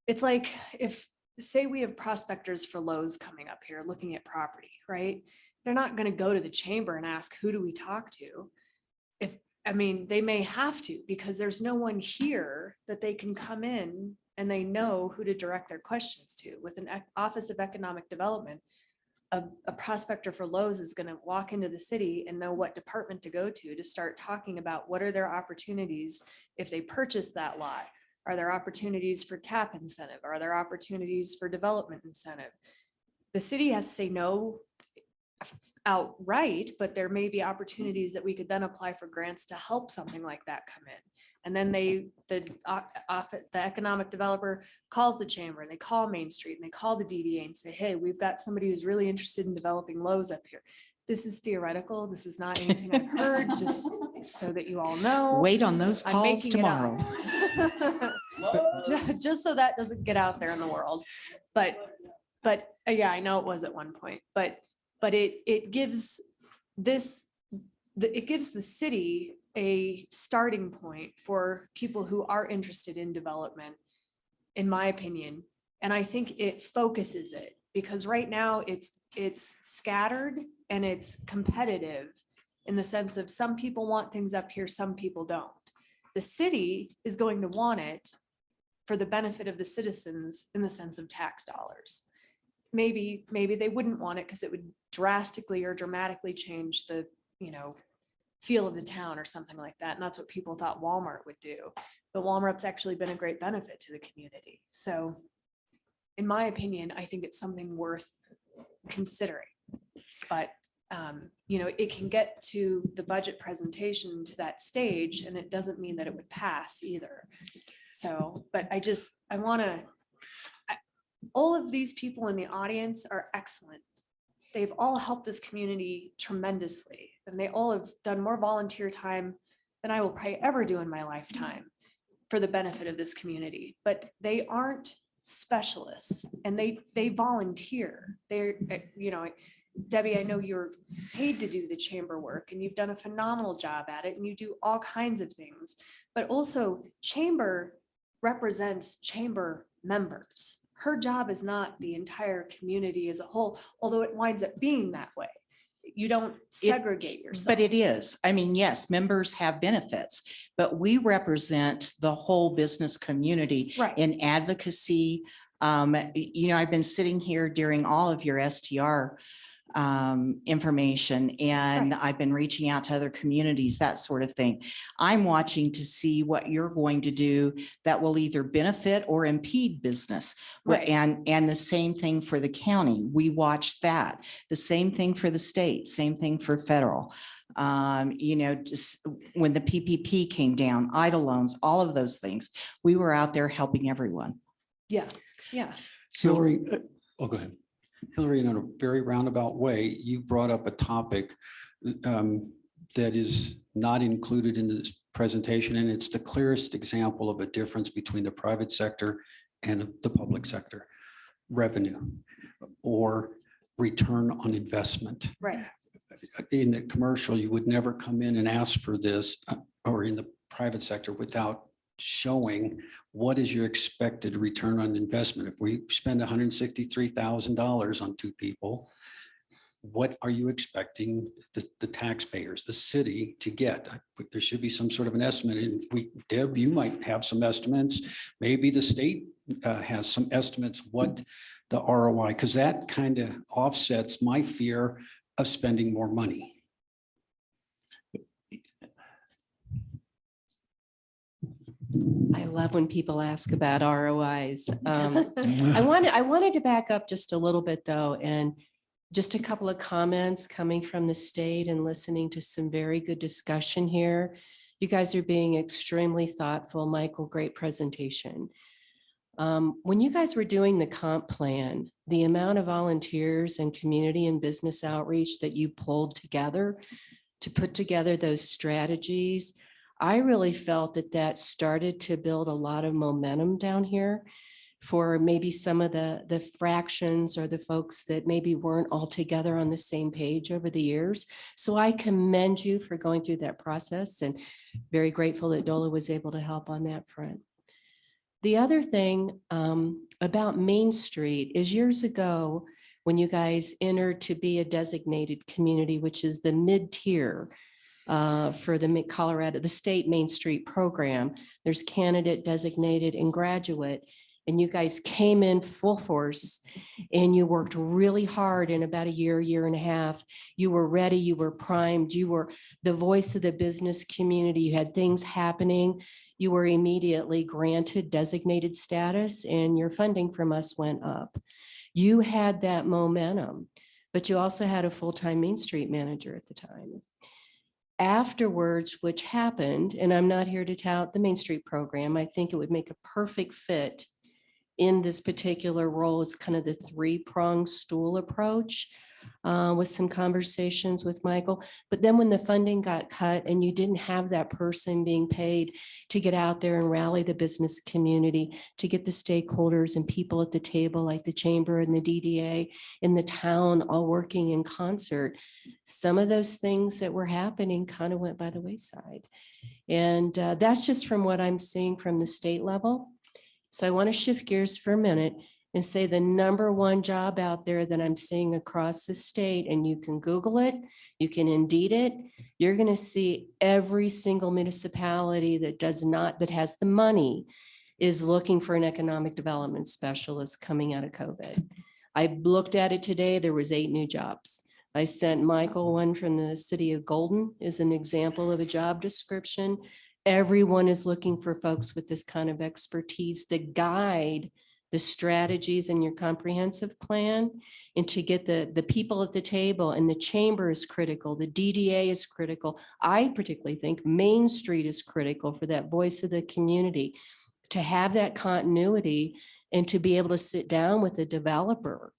A: it's like, if say we have prospectors for Lowe's coming up here looking at property, right? They're not going to go to the chamber and ask, who do we talk to? They may have to, because there's no one here that they can come in and they know who to direct their questions to. With an Office of Economic Development, a prospector for Lowe's is going to walk into the city and know what department to go to start talking about what are their opportunities if they purchase that lot. Are there opportunities for TAP incentive? Are there opportunities for development incentive? The city has to say no outright, but there may be opportunities that we could then apply for grants to help something like that come in. And then the economic developer calls the chamber, and they call Main Street, and they call the DDA and say, hey, we've got somebody who's really interested in developing Lowe's up here. This is theoretical. This is not anything I've heard, just so that you all know.
G: Wait on those
A: I'm
G: calls
A: making it up.
G: tomorrow.
A: Just so that doesn't get out there in the world. But yeah, I know it was at one point, but it gives it gives the city a starting point for people who are interested in development, in my opinion. And I think it focuses it, because right now it's scattered and it's competitive. in the sense of some people want things up here, some people don't. The city is going to want it for the benefit of the citizens in the sense of tax dollars. Maybe they wouldn't want it because it would drastically or dramatically change the, feel of the town or something like that. And that's what people thought Walmart would do. But Walmart's actually been a great benefit to the community. So in my opinion, I think it's something worth considering. But, it can get to the budget presentation to that stage, and it doesn't mean that it would pass either. So, but I want to, all of these people in the audience are excellent. They've all helped this community tremendously, and they all have done more volunteer time than I will probably ever do in my lifetime for the benefit of this community. But they aren't specialists, and they volunteer. They're, Debbie, I know you're paid to do the chamber work, and you've done a phenomenal job at it, and you do all kinds of things. But also, chamber represents chamber members. Her job is not the entire community as a whole, although it winds up being that way. You don't segregate yourself.
G: But it is. I mean, yes, members have benefits, but we represent the whole business community
A: Right.
G: in advocacy. I've been sitting here during all of your STR information, and
A: Right.
G: I've been reaching out to other communities, that sort of thing. I'm watching to see what you're going to do that will either benefit or impede business.
A: Right.
G: And the same thing for the county. We watch that. The same thing for the state, same thing for federal. Just when the PPP came down, EIDL loans, all of those things, we were out there helping everyone.
A: Yeah, yeah.
F: Hillary,
D: Oh, go ahead.
F: Hillary, in a very roundabout way, you brought up a topic that is not included in this presentation, and it's the clearest example of a difference between the private sector and the public sector: revenue or return on investment.
A: Right.
F: In the commercial, you would never come in and ask for this, or in the private sector, without showing what is your expected return on investment. If we spend $163,000 on two people, what are you expecting the taxpayers, the city, to get? There should be some sort of an estimate. And Deb, you might have some estimates. Maybe the state has some estimates what the ROI, because that kind of offsets my fear of spending more money.
H: I love when people ask about ROIs. I wanted to back up just a little bit though, and just a couple of comments coming from the state and listening to some very good discussion here. You guys are being extremely thoughtful. Michael, great presentation. When you guys were doing the comp plan, the amount of volunteers and community and business outreach that you pulled together to put together those strategies, I really felt that started to build a lot of momentum down here for maybe some of the fractions or the folks that maybe weren't all together on the same page over the years. So I commend you for going through that process, and very grateful that DOLA was able to help on that front. The other thing about Main Street is years ago, when you guys entered to be a designated community, which is the mid-tier, for the state Main Street program, there's candidate, designated, and graduate. And you guys came in full force and you worked really hard in about a year and a half. You were ready, you were primed, you were the voice of the business community. You had things happening. You were immediately granted designated status, and your funding from us went up. You had that momentum, but you also had a full-time Main Street manager at the time. Afterwards, which happened, and I'm not here to tout the Main Street program, I think it would make a perfect fit in this particular role as kind of the three-pronged stool approach, with some conversations with Michael. But then when the funding got cut and you didn't have that person being paid to get out there and rally the business community, to get the stakeholders and people at the table like the chamber and the DDA and the town all working in concert, some of those things that were happening kind of went by the wayside. And that's just from what I'm seeing from the state level. So I want to shift gears for a minute and say the number one job out there that I'm seeing across the state, and you can Google it, you can Indeed it, you're going to see every single municipality that that has the money is looking for an economic development specialist coming out of COVID. I looked at it today, there was 8 new jobs. I sent Michael one from the city of Golden is an example of a job description. Everyone is looking for folks with this kind of expertise to guide the strategies in your comprehensive plan and to get the people at the table. And the chamber is critical. The DDA is critical. I particularly think Main Street is critical for that voice of the community, to have that continuity and to be able to sit down with the developer,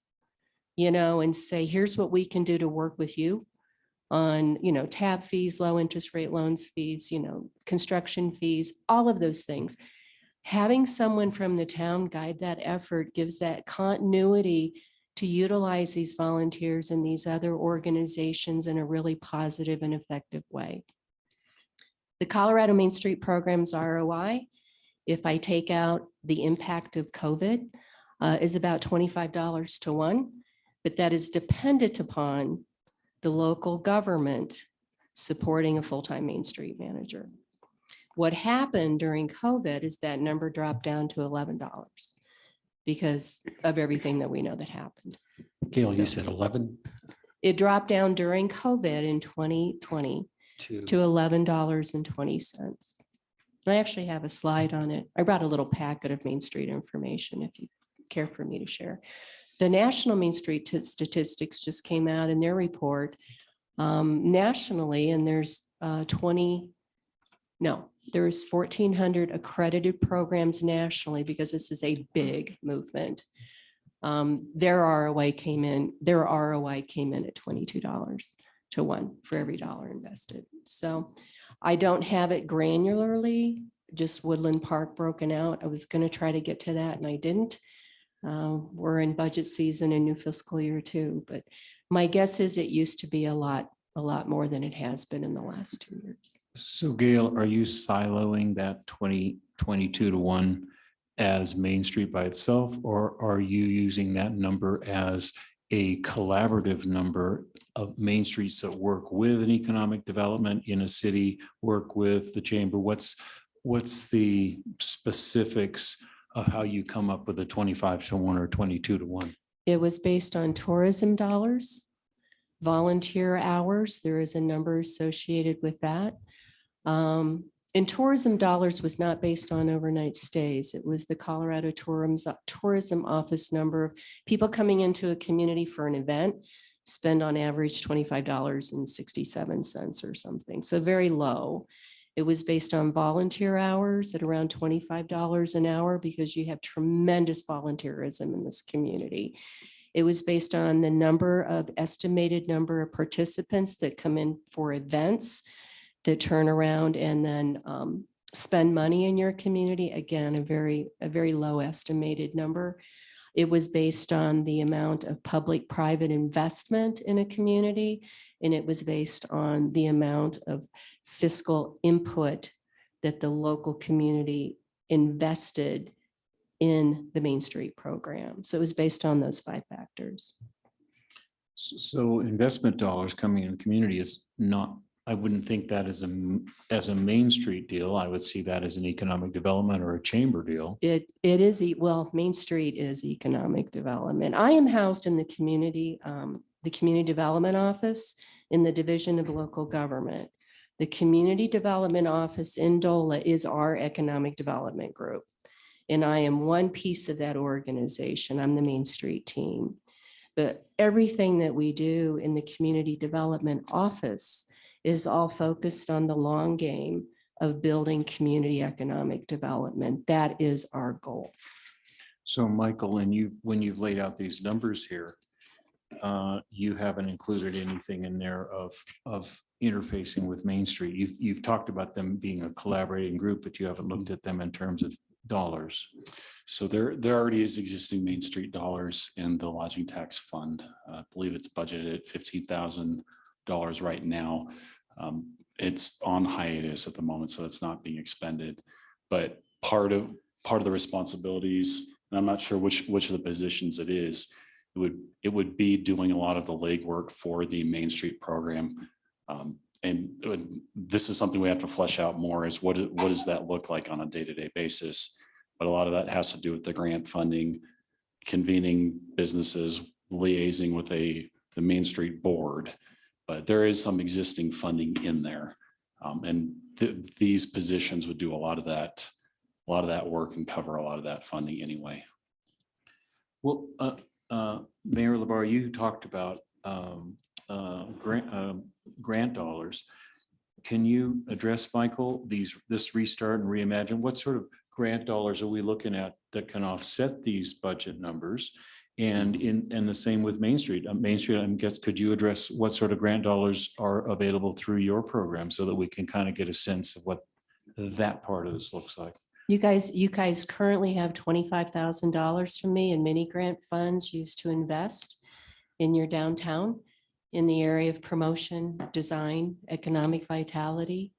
H: and say, here's what we can do to work with you on, tab fees, low interest rate loans fees, construction fees, all of those things. Having someone from the town guide that effort gives that continuity to utilize these volunteers and these other organizations in a really positive and effective way. The Colorado Main Street Program's ROI, if I take out the impact of COVID, is about $25 to 1, but that is dependent upon the local government supporting a full-time Main Street manager. What happened during COVID is that number dropped down to $11 because of everything that we know that happened.
F: Gail, you
H: So-
F: said 11
H: It dropped down during COVID in 2020
F: to,
H: to $11.20. I actually have a slide on it. I brought a little packet of Main Street information if you care for me to share. The National Main Street Statistics just came out in their report nationally, and there's there's 1,400 accredited programs nationally because this is a big movement. Their ROI came in at $22 to 1 for every dollar invested. So I don't have it granularly, just Woodland Park broken out. I was going to try to get to that and I didn't. We're in budget season and new fiscal year too, but my guess is it used to be a lot more than it has been in the last 2 years.
D: So Gail, are you siloing that 22 to 1 as Main Street by itself, or are you using that number as a collaborative number of Main Streets that work with an economic development in a city, work with the chamber? What's the specifics of how you come up with a 25 to 1 or 22 to 1?
H: It was based on tourism dollars, volunteer hours. There is a number associated with that. And tourism dollars was not based on overnight stays. It was the Colorado Tourism Office number of people coming into a community for an event spend on average $25.67 or something. So very low. It was based on volunteer hours at around $25 an hour because you have tremendous volunteerism in this community. It was based on the estimated number of participants that come in for events that turn around and then spend money in your community. Again, a very low estimated number. It was based on the amount of public-private investment in a community, and it was based on the amount of fiscal input that the local community invested in the Main Street program. So it was based on those 5 factors.
D: So investment dollars coming in the community is not, I wouldn't think that as a Main Street deal. I would see that as an economic development or a chamber deal.
H: It is, Main Street is economic development. I am housed in the community development office in the Division of Local Government. The community development office in DOLA is our economic development group. And I am one piece of that organization. I'm the Main Street team. But everything that we do in the community development office is all focused on the long game of building community economic development. That is our goal.
D: So Michael, and when you've laid out these numbers here, you haven't included anything in there of interfacing with Main Street. You've talked about them being a collaborating group, but you haven't looked at them in terms of dollars.
B: So there already is existing Main Street dollars in the lodging tax fund. I believe it's budgeted at $15,000 right now. It's on hiatus at the moment, so it's not being expended. But part of the responsibilities and I'm not sure which of the positions it is. It would be doing a lot of the legwork for the Main Street program. And this is something we have to flesh out more, is what does that look like on a day-to-day basis? But a lot of that has to do with the grant funding, convening businesses, liaising with the Main Street board. But there is some existing funding in there. And these positions would do a lot of that work and cover a lot of that funding anyway.
D: Well, Mayor LaBar, you talked about grant dollars. Can you address, Michael, this restart and reimagine? What sort of grant dollars are we looking at that can offset these budget numbers? And the same with Main Street. Main Street, I guess, could you address what sort of grant dollars are available through your program so that we can kind of get a sense of what that part of this looks like?
H: You guys currently have $25,000 from me in mini grant funds used to invest in your downtown in the area of promotion, design, economic vitality.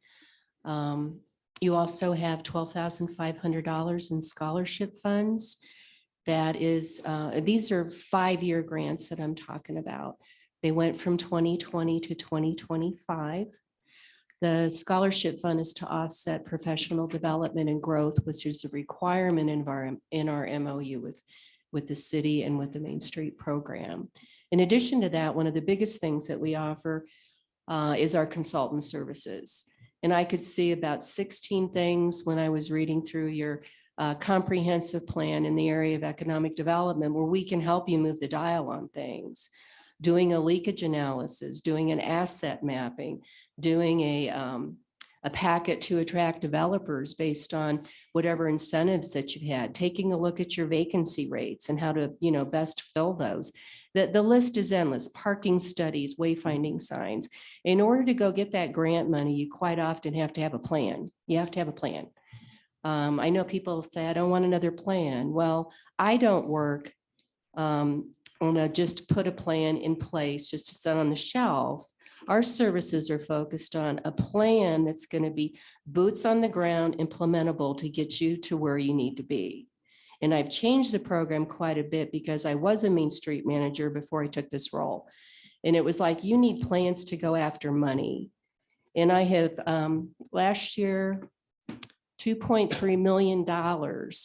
H: You also have $12,500 in scholarship funds. That is, these are 5-year grants that I'm talking about. They went from 2020 to 2025. The scholarship fund is to offset professional development and growth, which is a requirement in our MOU with the city and with the Main Street program. In addition to that, one of the biggest things that we offer is our consultant services. And I could see about 16 things when I was reading through your comprehensive plan in the area of economic development where we can help you move the dial on things. Doing a leakage analysis, doing an asset mapping, doing a packet to attract developers based on whatever incentives that you've had, taking a look at your vacancy rates and how to, best fill those. The list is endless. Parking studies, wayfinding signs. In order to go get that grant money, you quite often have to have a plan. You have to have a plan. I know people say, I don't want another plan. Well, I don't work just put a plan in place just to sit on the shelf. Our services are focused on a plan that's going to be boots on the ground, implementable to get you to where you need to be. And I've changed the program quite a bit because I was a Main Street manager before I took this role. And it was like, you need plans to go after money. And I have last year, $2.3 million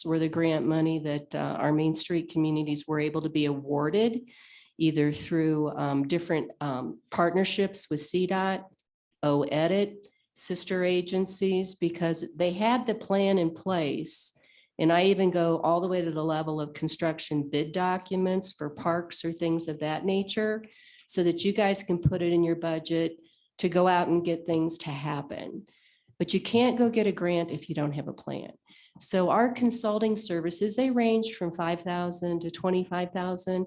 H: were the grant money that our Main Street communities were able to be awarded, either through different partnerships with CDOT, OEdit, sister agencies, because they had the plan in place. And I even go all the way to the level of construction bid documents for parks or things of that nature, so that you guys can put it in your budget to go out and get things to happen. But you can't go get a grant if you don't have a plan. So our consulting services, they range from $5,000 to $25,000.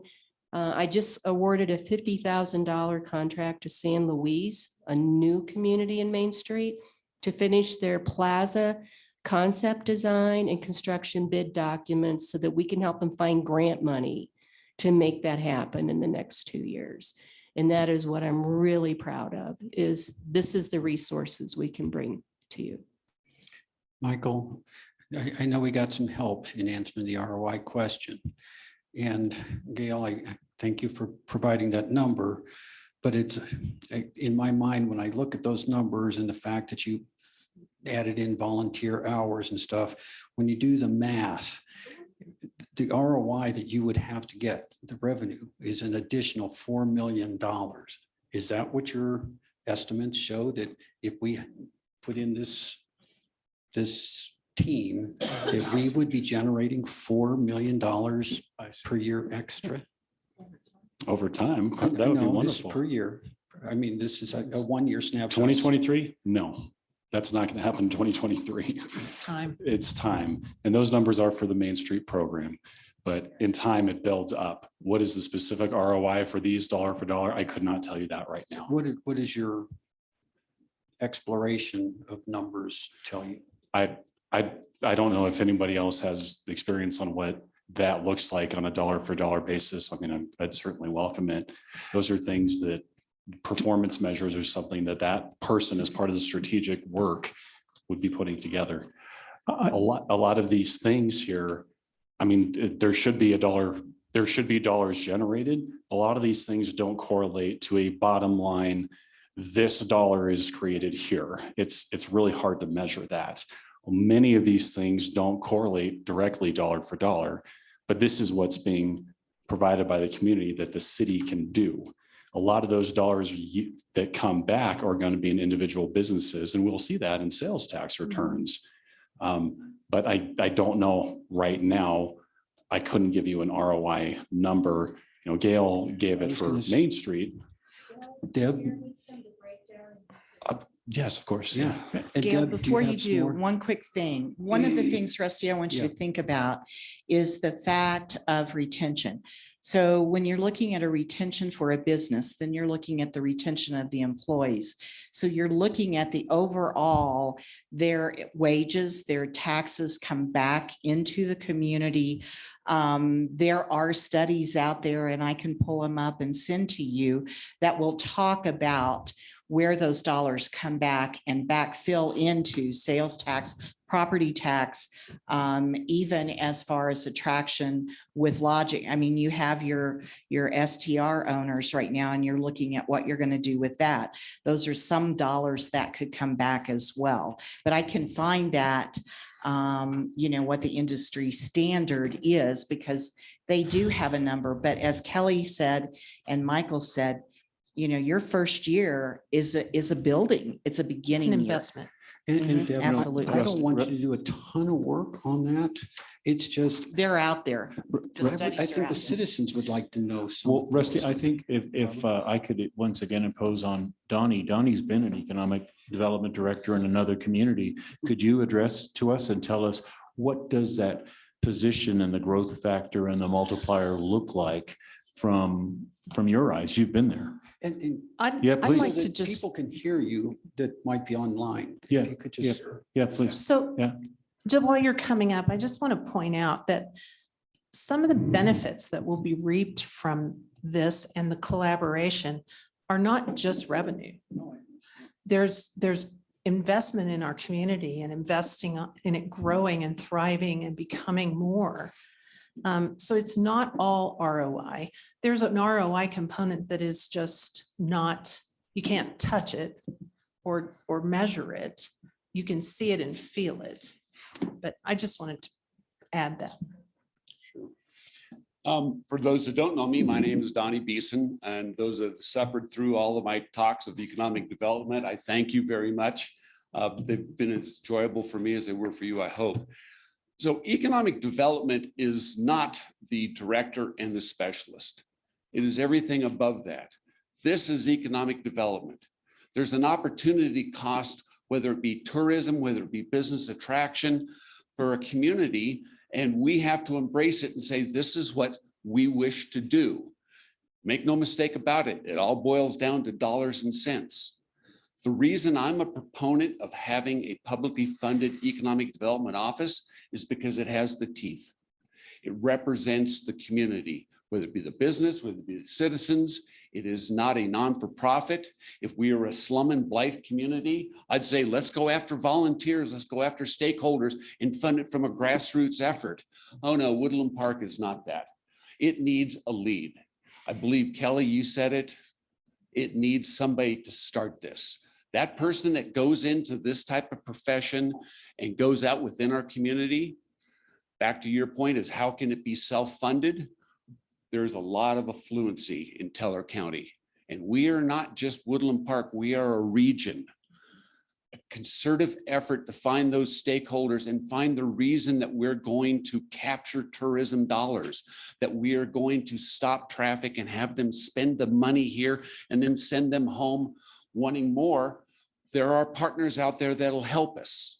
H: I just awarded a $50,000 contract to San Luis, a new community in Main Street, to finish their plaza concept design and construction bid documents so that we can help them find grant money to make that happen in the next 2 years. And that is what I'm really proud of, is this is the resources we can bring to you.
F: Michael, I know we got some help in answering the ROI question. And Gail, I thank you for providing that number. But it's in my mind, when I look at those numbers and the fact that you added in volunteer hours and stuff, when you do the math, the ROI that you would have to get, the revenue, is an additional $4 million. Is that what your estimates show, that if we put in this team, that we would be generating $4 million per year extra?
B: Over time, that would be
F: No, this is
B: wonderful.
F: per year. I mean, this is a 1-year snapshot.
B: 2023? No, that's not going to happen in 2023.
C: It's time.
B: It's time. And those numbers are for the Main Street program. But in time, it builds up. What is the specific ROI for these dollar for dollar? I could not tell you that right now.
F: What is your exploration of numbers tell you?
B: I don't know if anybody else has experience on what that looks like on a dollar for dollar basis. I mean, I'd certainly welcome it. Those are things that performance measures are something that person, as part of the strategic work, would be putting together. A lot of these things here I mean, there should be dollars generated. A lot of these things don't correlate to a bottom line. This dollar is created here. It's really hard to measure that. Many of these things don't correlate directly dollar for dollar, but this is what's being provided by the community that the city can do. A lot of those dollars that come back are going to be in individual businesses, and we'll see that in sales tax returns. But I don't know right now. I couldn't give you an ROI number. You know, Gail gave it for Main Street.
F: Deb?
B: Yes, of course.
F: Yeah. And
G: Gail,
F: Deb, do
G: before you
F: have some
G: do,
F: more?
G: one quick thing. One of the things, Rusty, I want you to think about is the fact of retention. So when you're looking at a retention for a business, then you're looking at the retention of the employees. So you're looking at the overall, their wages, their taxes come back into the community. There are studies out there, and I can pull them up and send to you, that will talk about where those dollars come back and backfill into sales tax, property tax, even as far as attraction with lodging. I mean, you have your STR owners right now, and you're looking at what you're going to do with that. Those are some dollars that could come back as well. But I can find that, you know, what the industry standard is, because they do have a number. But as Kelly said, and Michael said, you know, your first year is a building. It's a
C: It's
G: beginning
C: an
G: year.
C: investment.
F: And Deb,
G: Absolutely.
F: I don't want you to do a ton of work on that. It's just,
G: They're out there. The
F: I
G: studies are
F: think
G: out
F: the
G: there.
F: citizens would like to know some.
D: Well,
F: of
D: Rusty, I
F: those.
D: think if I could once again impose on Donnie, Donnie's been an economic development director in another community. Could you address to us and tell us, what does that position and the growth factor and the multiplier look like from your eyes? You've been there.
F: And
D: Yeah,
C: I'd
D: please.
C: like
F: so
C: to
F: that
C: just,
F: people can hear you that might be online. If
D: Yeah,
F: You could just.
D: Yeah, please.
C: so
D: Yeah.
C: just while you're coming up, I just want to point out that some of the benefits that will be reaped from this and the collaboration are not just revenue. There's investment in our community and investing in it growing and thriving and becoming more. So it's not all ROI. There's an ROI component that is just not, you can't touch it or measure it. You can see it and feel it. But I just wanted to add that.
I: For those that don't know me, my name is Donnie Beeson, and those that have suffered through all of my talks of economic development, I thank you very much. They've been as enjoyable for me as they were for you, I hope. So economic development is not the director and the specialist. It is everything above that. This is economic development. There's an opportunity cost, whether it be tourism, whether it be business attraction for a community, and we have to embrace it and say, this is what we wish to do. Make no mistake about it. It all boils down to dollars and cents. The reason I'm a proponent of having a publicly funded economic development office is because it has the teeth. It represents the community, whether it be the business, whether it be the citizens. It is not a non-for-profit. If we are a slum and Blythe community, I'd say, let's go after volunteers, let's go after stakeholders and fund it from a grassroots effort. Oh no, Woodland Park is not that. It needs a lead. I believe, Kelly, you said it. It needs somebody to start this. That person that goes into this type of profession and goes out within our community, back to your point, is how can it be self-funded? There's a lot of affluency in Teller County, and we are not just Woodland Park, we are a region. A concerted effort to find those stakeholders and find the reason that we're going to capture tourism dollars, that we are going to stop traffic and have them spend the money here and then send them home wanting more. There are partners out there that'll help us.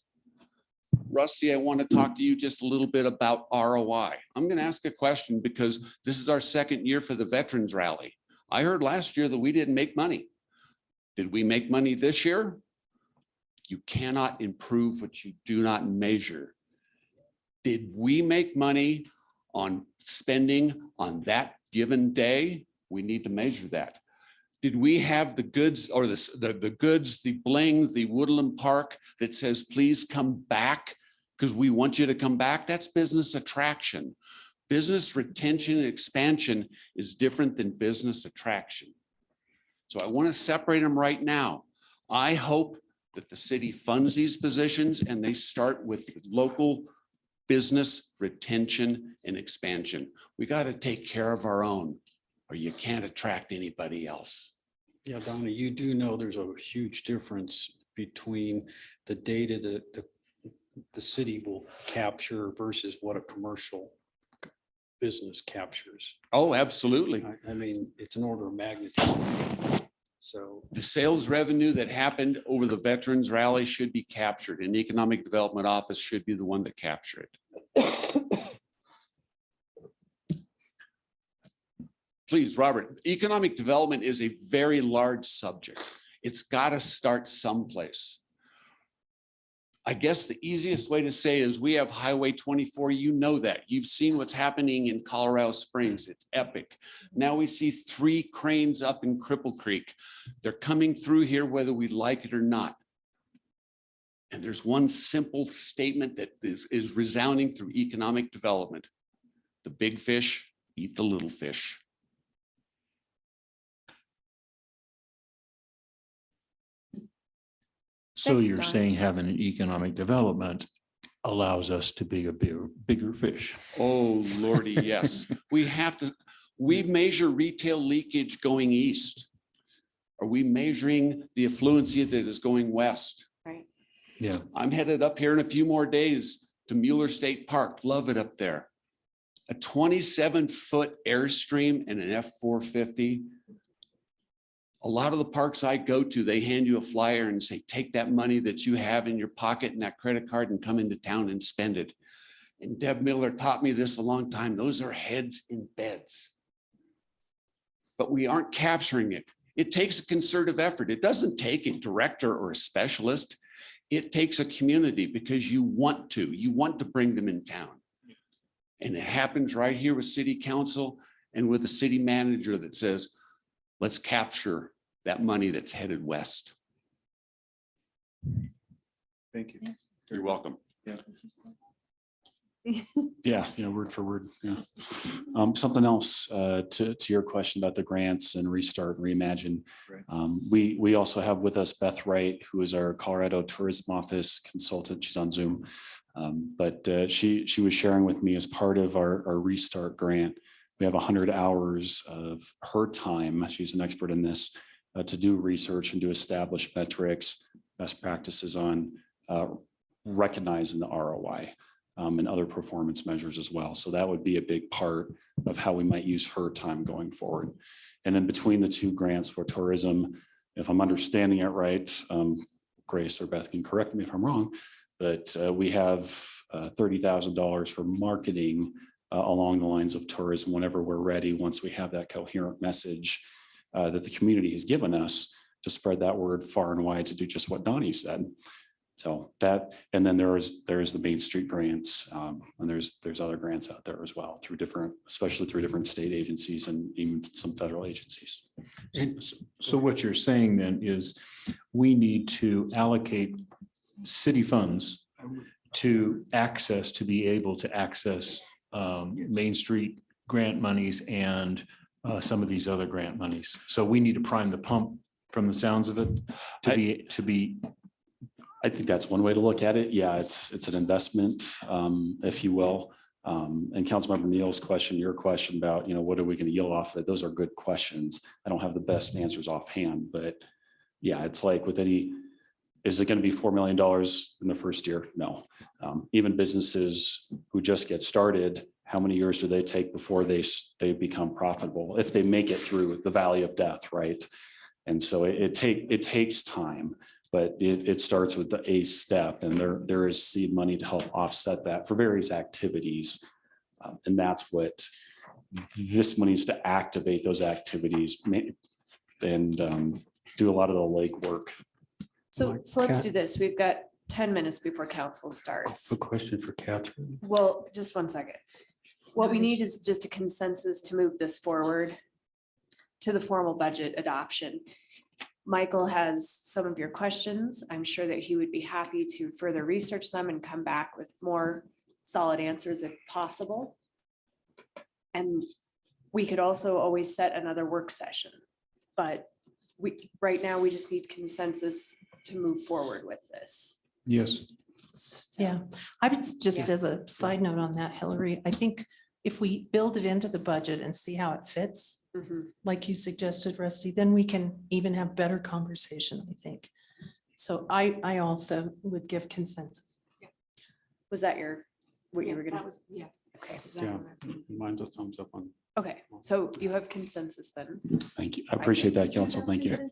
I: Rusty, I want to talk to you just a little bit about ROI. I'm going to ask a question because this is our second year for the Veterans Rally. I heard last year that we didn't make money. Did we make money this year? You cannot improve what you do not measure. Did we make money on spending on that given day? We need to measure that. Did we have the goods or the goods, the bling, the Woodland Park that says, please come back because we want you to come back. That's business attraction. Business retention and expansion is different than business attraction. So I want to separate them right now. I hope that the city funds these positions and they start with local business retention and expansion. We got to take care of our own, or you can't attract anybody else.
F: Yeah, Donna, you do know there's a huge difference between the data that the city will capture versus what a commercial business captures.
I: Oh, absolutely.
F: I mean, it's an order of magnitude. So,
I: The sales revenue that happened over the Veterans Rally should be captured, and the Economic Development Office should be the one that capture it. Please, Robert, economic development is a very large subject. It's got to start someplace. I guess the easiest way to say is we have Highway 24. You know that. You've seen what's happening in Colorado Springs. It's epic. Now we see 3 cranes up in Cripple Creek. They're coming through here whether we like it or not. And there's one simple statement that is resounding through economic development. The big fish eat the little fish.
D: So
A: Thanks,
D: you're
A: Don.
D: saying having an economic development allows us to be a bigger fish.
I: Oh, Lordy, yes. We measure retail leakage going east. Are we measuring the affluency that is going west?
A: Right.
D: Yeah.
I: I'm headed up here in a few more days to Mueller State Park. Love it up there. A 27-foot Airstream and an F-450. A lot of the parks I go to, they hand you a flyer and say, take that money that you have in your pocket and that credit card and come into town and spend it. And Deb Miller taught me this a long time. Those are heads in beds. But we aren't capturing it. It takes a concerted effort. It doesn't take a director or a specialist. It takes a community because you want to bring them in town. And it happens right here with city council and with the city manager that says, let's capture that money that's headed west.
B: Thank you.
I: You're welcome.
B: Yeah, word for word, yeah. Something else to your question about the grants and Restart and Reimagine. We also have with us Beth Wright, who is our Colorado Tourism Office consultant. She's on Zoom. But she was sharing with me as part of our Restart grant, we have 100 hours of her time. She's an expert in this to do research and to establish metrics, best practices on recognizing the ROI. And other performance measures as well. So that would be a big part of how we might use her time going forward. And then between the 2 grants for tourism, if I'm understanding it right, Grace or Beth can correct me if I'm wrong, but we have $30,000 for marketing along the lines of tourism whenever we're ready, once we have that coherent message that the community has given us to spread that word far and wide to do just what Donnie said. So that, and then there's the Main Street grants, and there's other grants out there as well especially through different state agencies and even some federal agencies.
D: So what you're saying then is we need to allocate city funds to be able to access Main Street grant monies and some of these other grant monies. So we need to prime the pump from the sounds of it to be.
B: I think that's one way to look at it. Yeah, it's an investment, if you will. And Councilmember Neal's question, your question about, what are we going to yield off of it? Those are good questions. I don't have the best answers offhand, but yeah, it's like with is it going to be $4 million in the first year? No. Even businesses who just get started, how many years do they take before they become profitable? If they make it through the valley of death, right? And so it takes time. But it starts with a step, and there is seed money to help offset that for various activities. And that's what this money is to activate those activities and do a lot of the legwork.
A: So let's do this. We've got 10 minutes before council starts.
F: a question for Catherine.
A: Well, just one second. What we need is just a consensus to move this forward to the formal budget adoption. Michael has some of your questions. I'm sure that he would be happy to further research them and come back with more solid answers if possible. And we could also always set another work session, but right now, we just need consensus to move forward with this.
D: Yes.
C: Yeah, I would just as a side note on that, Hillary, I think if we build it into the budget and see how it fits,
A: Mhm.
C: like you suggested, Rusty, then we can even have better conversation, I think. So I also would give consensus.
A: Was that what you were gonna?
H: Yeah.
A: Okay.
B: Yeah. Mine's a thumbs up on.
A: Okay, so you have consensus then.
B: Thank you. I appreciate that, council. Thank you.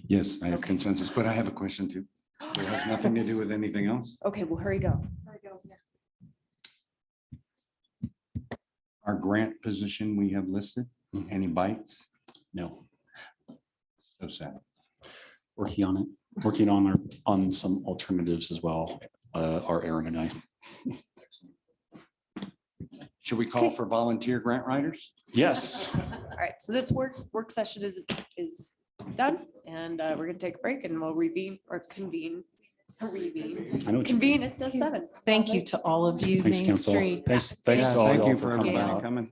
J: Yes, I have
A: Okay.
J: consensus, but I have a question too. It has nothing to do with anything else.
A: Okay, well, hurry, go.
J: Our grant position we have listed,
B: Mhm.
J: any bites?
B: No,
J: So sad.
B: working on it, on some alternatives as well. Are Aaron and I.
J: Should we call for volunteer grant writers?
B: Yes.
A: All right, so this work session is done, and we're gonna take a break and we'll convene.
B: I know what you-
A: Convene at the 7.
C: Thank you to all of you,
B: Thanks,
C: Main
B: council.
C: Street.
B: Thanks to all
J: Thank
B: y'all
J: you
B: for
J: for
B: coming
J: everybody
B: out.
J: coming.